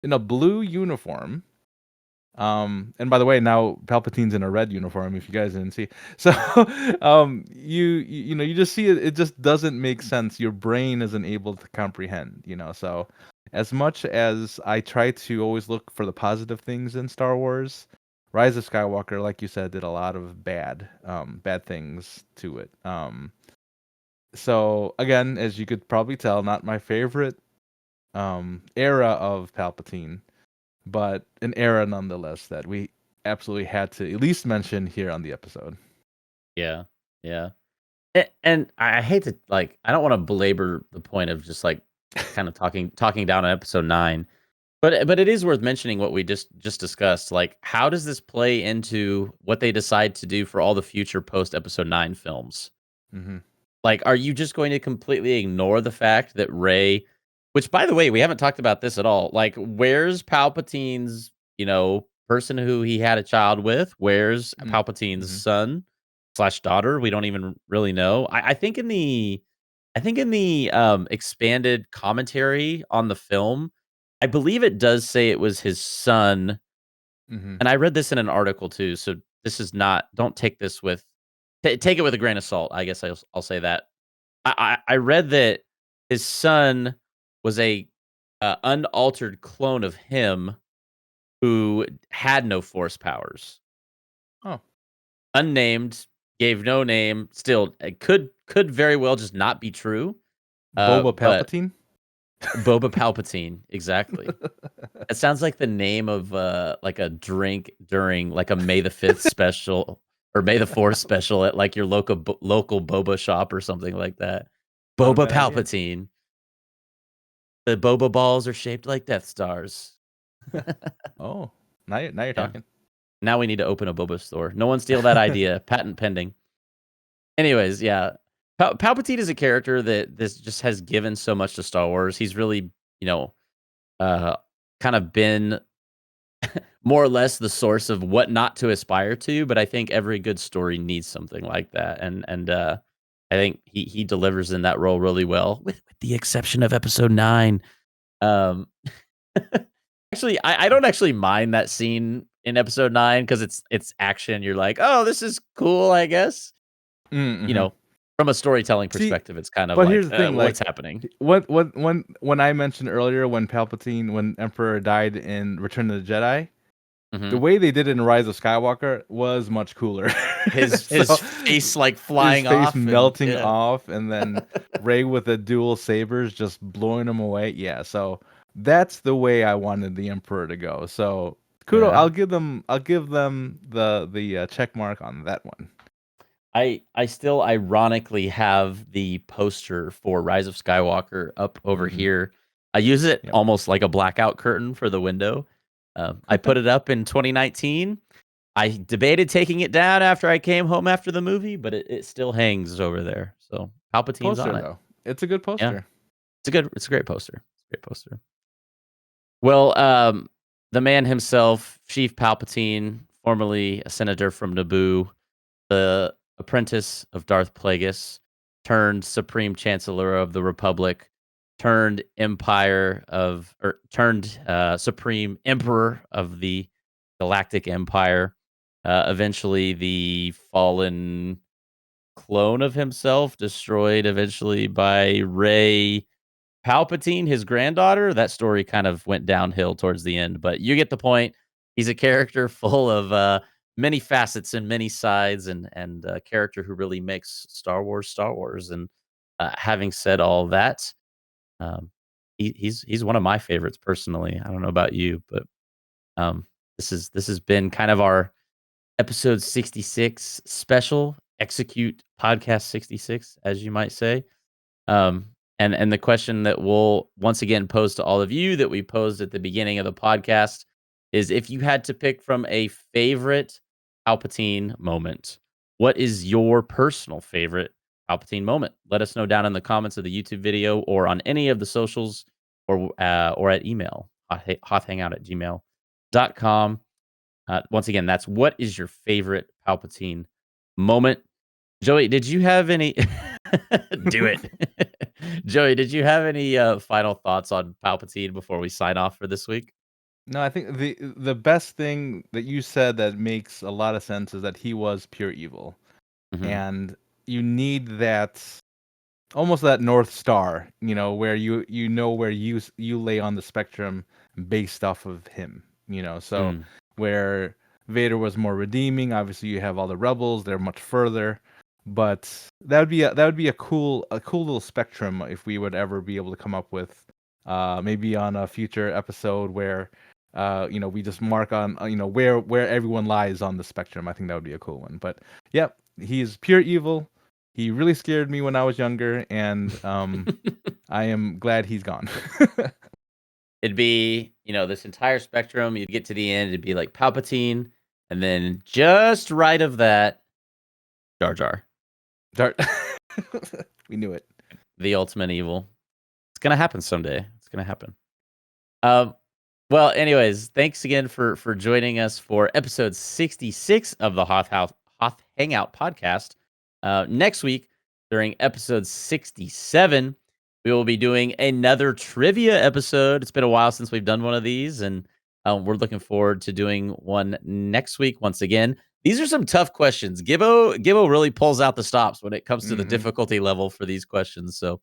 in a blue uniform. And by the way, now Palpatine's in a red uniform, if you guys didn't see. So, you just see it just doesn't make sense. Your brain isn't able to comprehend, so as much as I try to always look for the positive things in Star Wars, Rise of Skywalker, like you said, did a lot of bad things to it. So again, as you could probably tell, not my favorite era of Palpatine, but an era nonetheless that we absolutely had to at least mention here on the episode. Yeah. And I hate to I don't want to belabor the point of just kind of talking down on episode 9, but it is worth mentioning what we just discussed. Like, how does this play into what they decide to do for all the future post episode 9 films? Mm-hmm. Like, are you just going to completely ignore the fact that Rey, which, by the way, we haven't talked about this at all. Like, where's Palpatine's, person who he had a child with? Where's Palpatine's son / daughter? We don't even really know. I think in the expanded commentary on the film, I believe it does say it was his son. Mm-hmm. And I read this in an article too. So this is not, don't take this with, take it with a grain of salt. I guess I'll say that. I read that his son was a unaltered clone of him who had no force powers. Oh, Unnamed, gave no name. Still, it could very well just not be true. Boba But Palpatine. Boba Palpatine, exactly. It sounds like the name of like a drink during like a May the 5th special or May the 4th special at like your local boba shop or something like that. Not a Boba bad idea. Palpatine. The boba balls are shaped like Death Stars. Oh, now you're talking. Now we need to open a boba store. No one steal that idea. Patent pending. Anyways, yeah. Palpatine is a character that this just has given so much to Star Wars. He's really, kind of been more or less the source of what not to aspire to. But I think every good story needs something like that, and I think he delivers in that role really well, with the exception of Episode 9. Actually, I don't actually mind that scene in Episode 9 because it's action. You're like, oh, this is cool, I guess. Mm-hmm. From a storytelling perspective, it's kind of but like, here's the thing, what's happening? When I mentioned earlier when Emperor died in Return of the Jedi, the way they did it in Rise of Skywalker was much cooler. His face flying his face off, melting off, and then Rey with the dual sabers just blowing him away. Yeah, so that's the way I wanted the Emperor to go. So kudos, Yeah. I'll give them the check mark on that one. I still ironically have the poster for Rise of Skywalker up over here. I use it almost like a blackout curtain for the window. I put it up in 2019. I debated taking it down after I came home after the movie, but it still hangs over there. So Palpatine's Poster on it. though, it's a good poster. Yeah. It's a great poster. Great poster. Well, the man himself, Chief Palpatine, formerly a senator from Naboo, the apprentice of Darth Plagueis, turned Supreme Chancellor of the Republic, turned Supreme Emperor of the Galactic Empire, eventually the fallen clone of himself, destroyed eventually by Rey Palpatine, his granddaughter. That story kind of went downhill towards the end, but you get the point. He's a character full of many facets and many sides, and a character who really makes Star Wars Star Wars. And having said all that, he's one of my favorites personally. I don't know about you, but this has been kind of our episode 66 special, execute podcast 66, as you might say. And the question that we'll once again pose to all of you that we posed at the beginning of the podcast is, if you had to pick from a favorite Palpatine moment, what is your personal favorite Palpatine moment? Let us know down in the comments of the YouTube video or on any of the socials, or at email, hothhangout@gmail.com. Once again, that's what is your favorite Palpatine moment. Joey, did you have any do it? Joey, did you have any final thoughts on Palpatine before we sign off for this week? No, I think the best thing that you said that makes a lot of sense is that he was pure evil. Mhm. And you need that, almost that North Star, where you know where you lay on the spectrum based off of him, so Mm. where Vader was more redeeming, obviously you have all the rebels, they're much further, but that would be a cool little spectrum if we would ever be able to come up with, maybe on a future episode where we just mark on, where everyone lies on the spectrum. I think that would be a cool one. But yep, he's pure evil. He really scared me when I was younger, and I am glad he's gone. It'd be, this entire spectrum. You'd get to the end, it'd be like Palpatine, and then just right of that, Jar Jar, Dart. We knew it. the ultimate evil. It's gonna happen someday. It's gonna happen. Um, well, anyways, thanks again for joining us for episode 66 of the Hoth Hangout podcast. Next week, during episode 67, we will be doing another trivia episode. It's been a while since we've done one of these, and we're looking forward to doing one next week once again. These are some tough questions. Gibbo really pulls out the stops when it comes to the difficulty level for these questions. So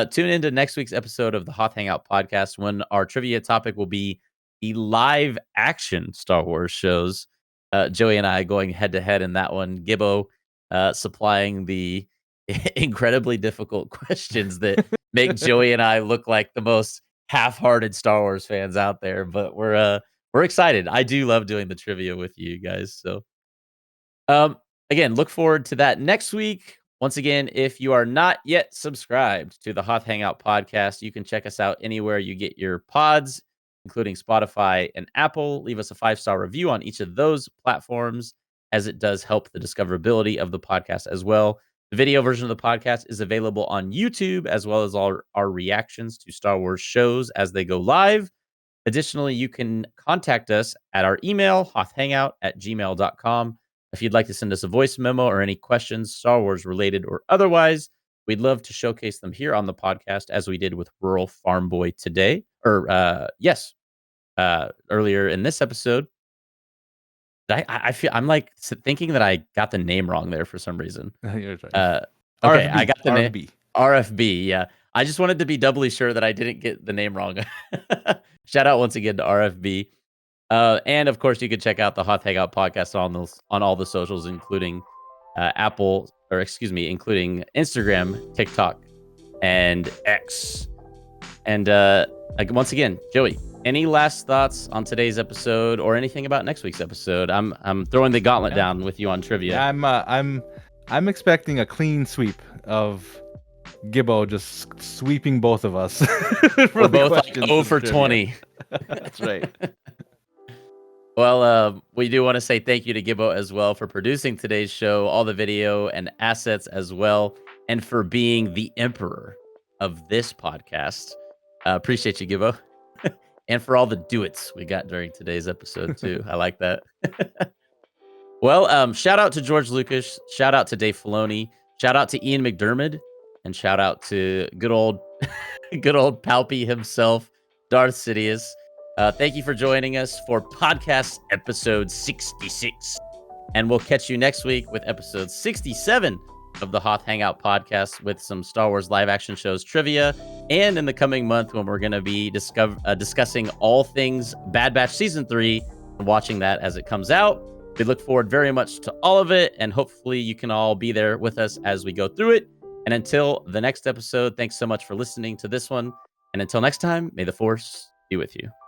tune into next week's episode of the Hoth Hangout podcast, when our trivia topic will be the live action Star Wars shows. Joey and I going head to head in that one. Gibbo supplying the incredibly difficult questions that make Joey and I look like the most half-hearted Star Wars fans out there. But we're excited. I do love doing the trivia with you guys. So again, look forward to that next week. Once again, if you are not yet subscribed to the Hoth Hangout podcast, you can check us out anywhere you get your pods, including Spotify and Apple. Leave us a 5-star review on each of those platforms, as it does help the discoverability of the podcast as well. The video version of the podcast is available on YouTube, as well as all our reactions to Star Wars shows as they go live. Additionally, you can contact us at our email, hothhangout@gmail.com. If you'd like to send us a voice memo or any questions, Star Wars related or otherwise, we'd love to showcase them here on the podcast, as we did with Rural Farm Boy today. Earlier in this episode. I feel I'm like thinking that I got the name wrong there for some reason. You're right. Okay, RFB, I got the name. RFB. RFB, yeah. I just wanted to be doubly sure that I didn't get the name wrong. Shout out once again to RFB. And of course, you can check out the Hoth Hangout podcast on all the socials, including including Instagram, TikTok, and X. And once again, Joey, any last thoughts on today's episode or anything about next week's episode? I'm throwing the gauntlet down with you on trivia. Yeah, I'm expecting a clean sweep of Gibbo just sweeping both of us. We're both like 0 for 20. That's right. Well, we do want to say thank you to Gibbo as well for producing today's show, all the video and assets as well, and for being the emperor of this podcast. Appreciate you, Gibbo. And for all the do-its we got during today's episode, too. I like that. Well, shout out to George Lucas. Shout out to Dave Filoni. Shout out to Ian McDermott. And shout out to good old Palpy himself, Darth Sidious. Thank you for joining us for podcast episode 66. And we'll catch you next week with episode 67 of the Hoth Hangout podcast with some Star Wars live action shows trivia. And in the coming month, when we're going to be discussing all things Bad Batch Season 3 and watching that as it comes out. We look forward very much to all of it. And hopefully you can all be there with us as we go through it. And until the next episode, thanks so much for listening to this one. And until next time, may the Force be with you.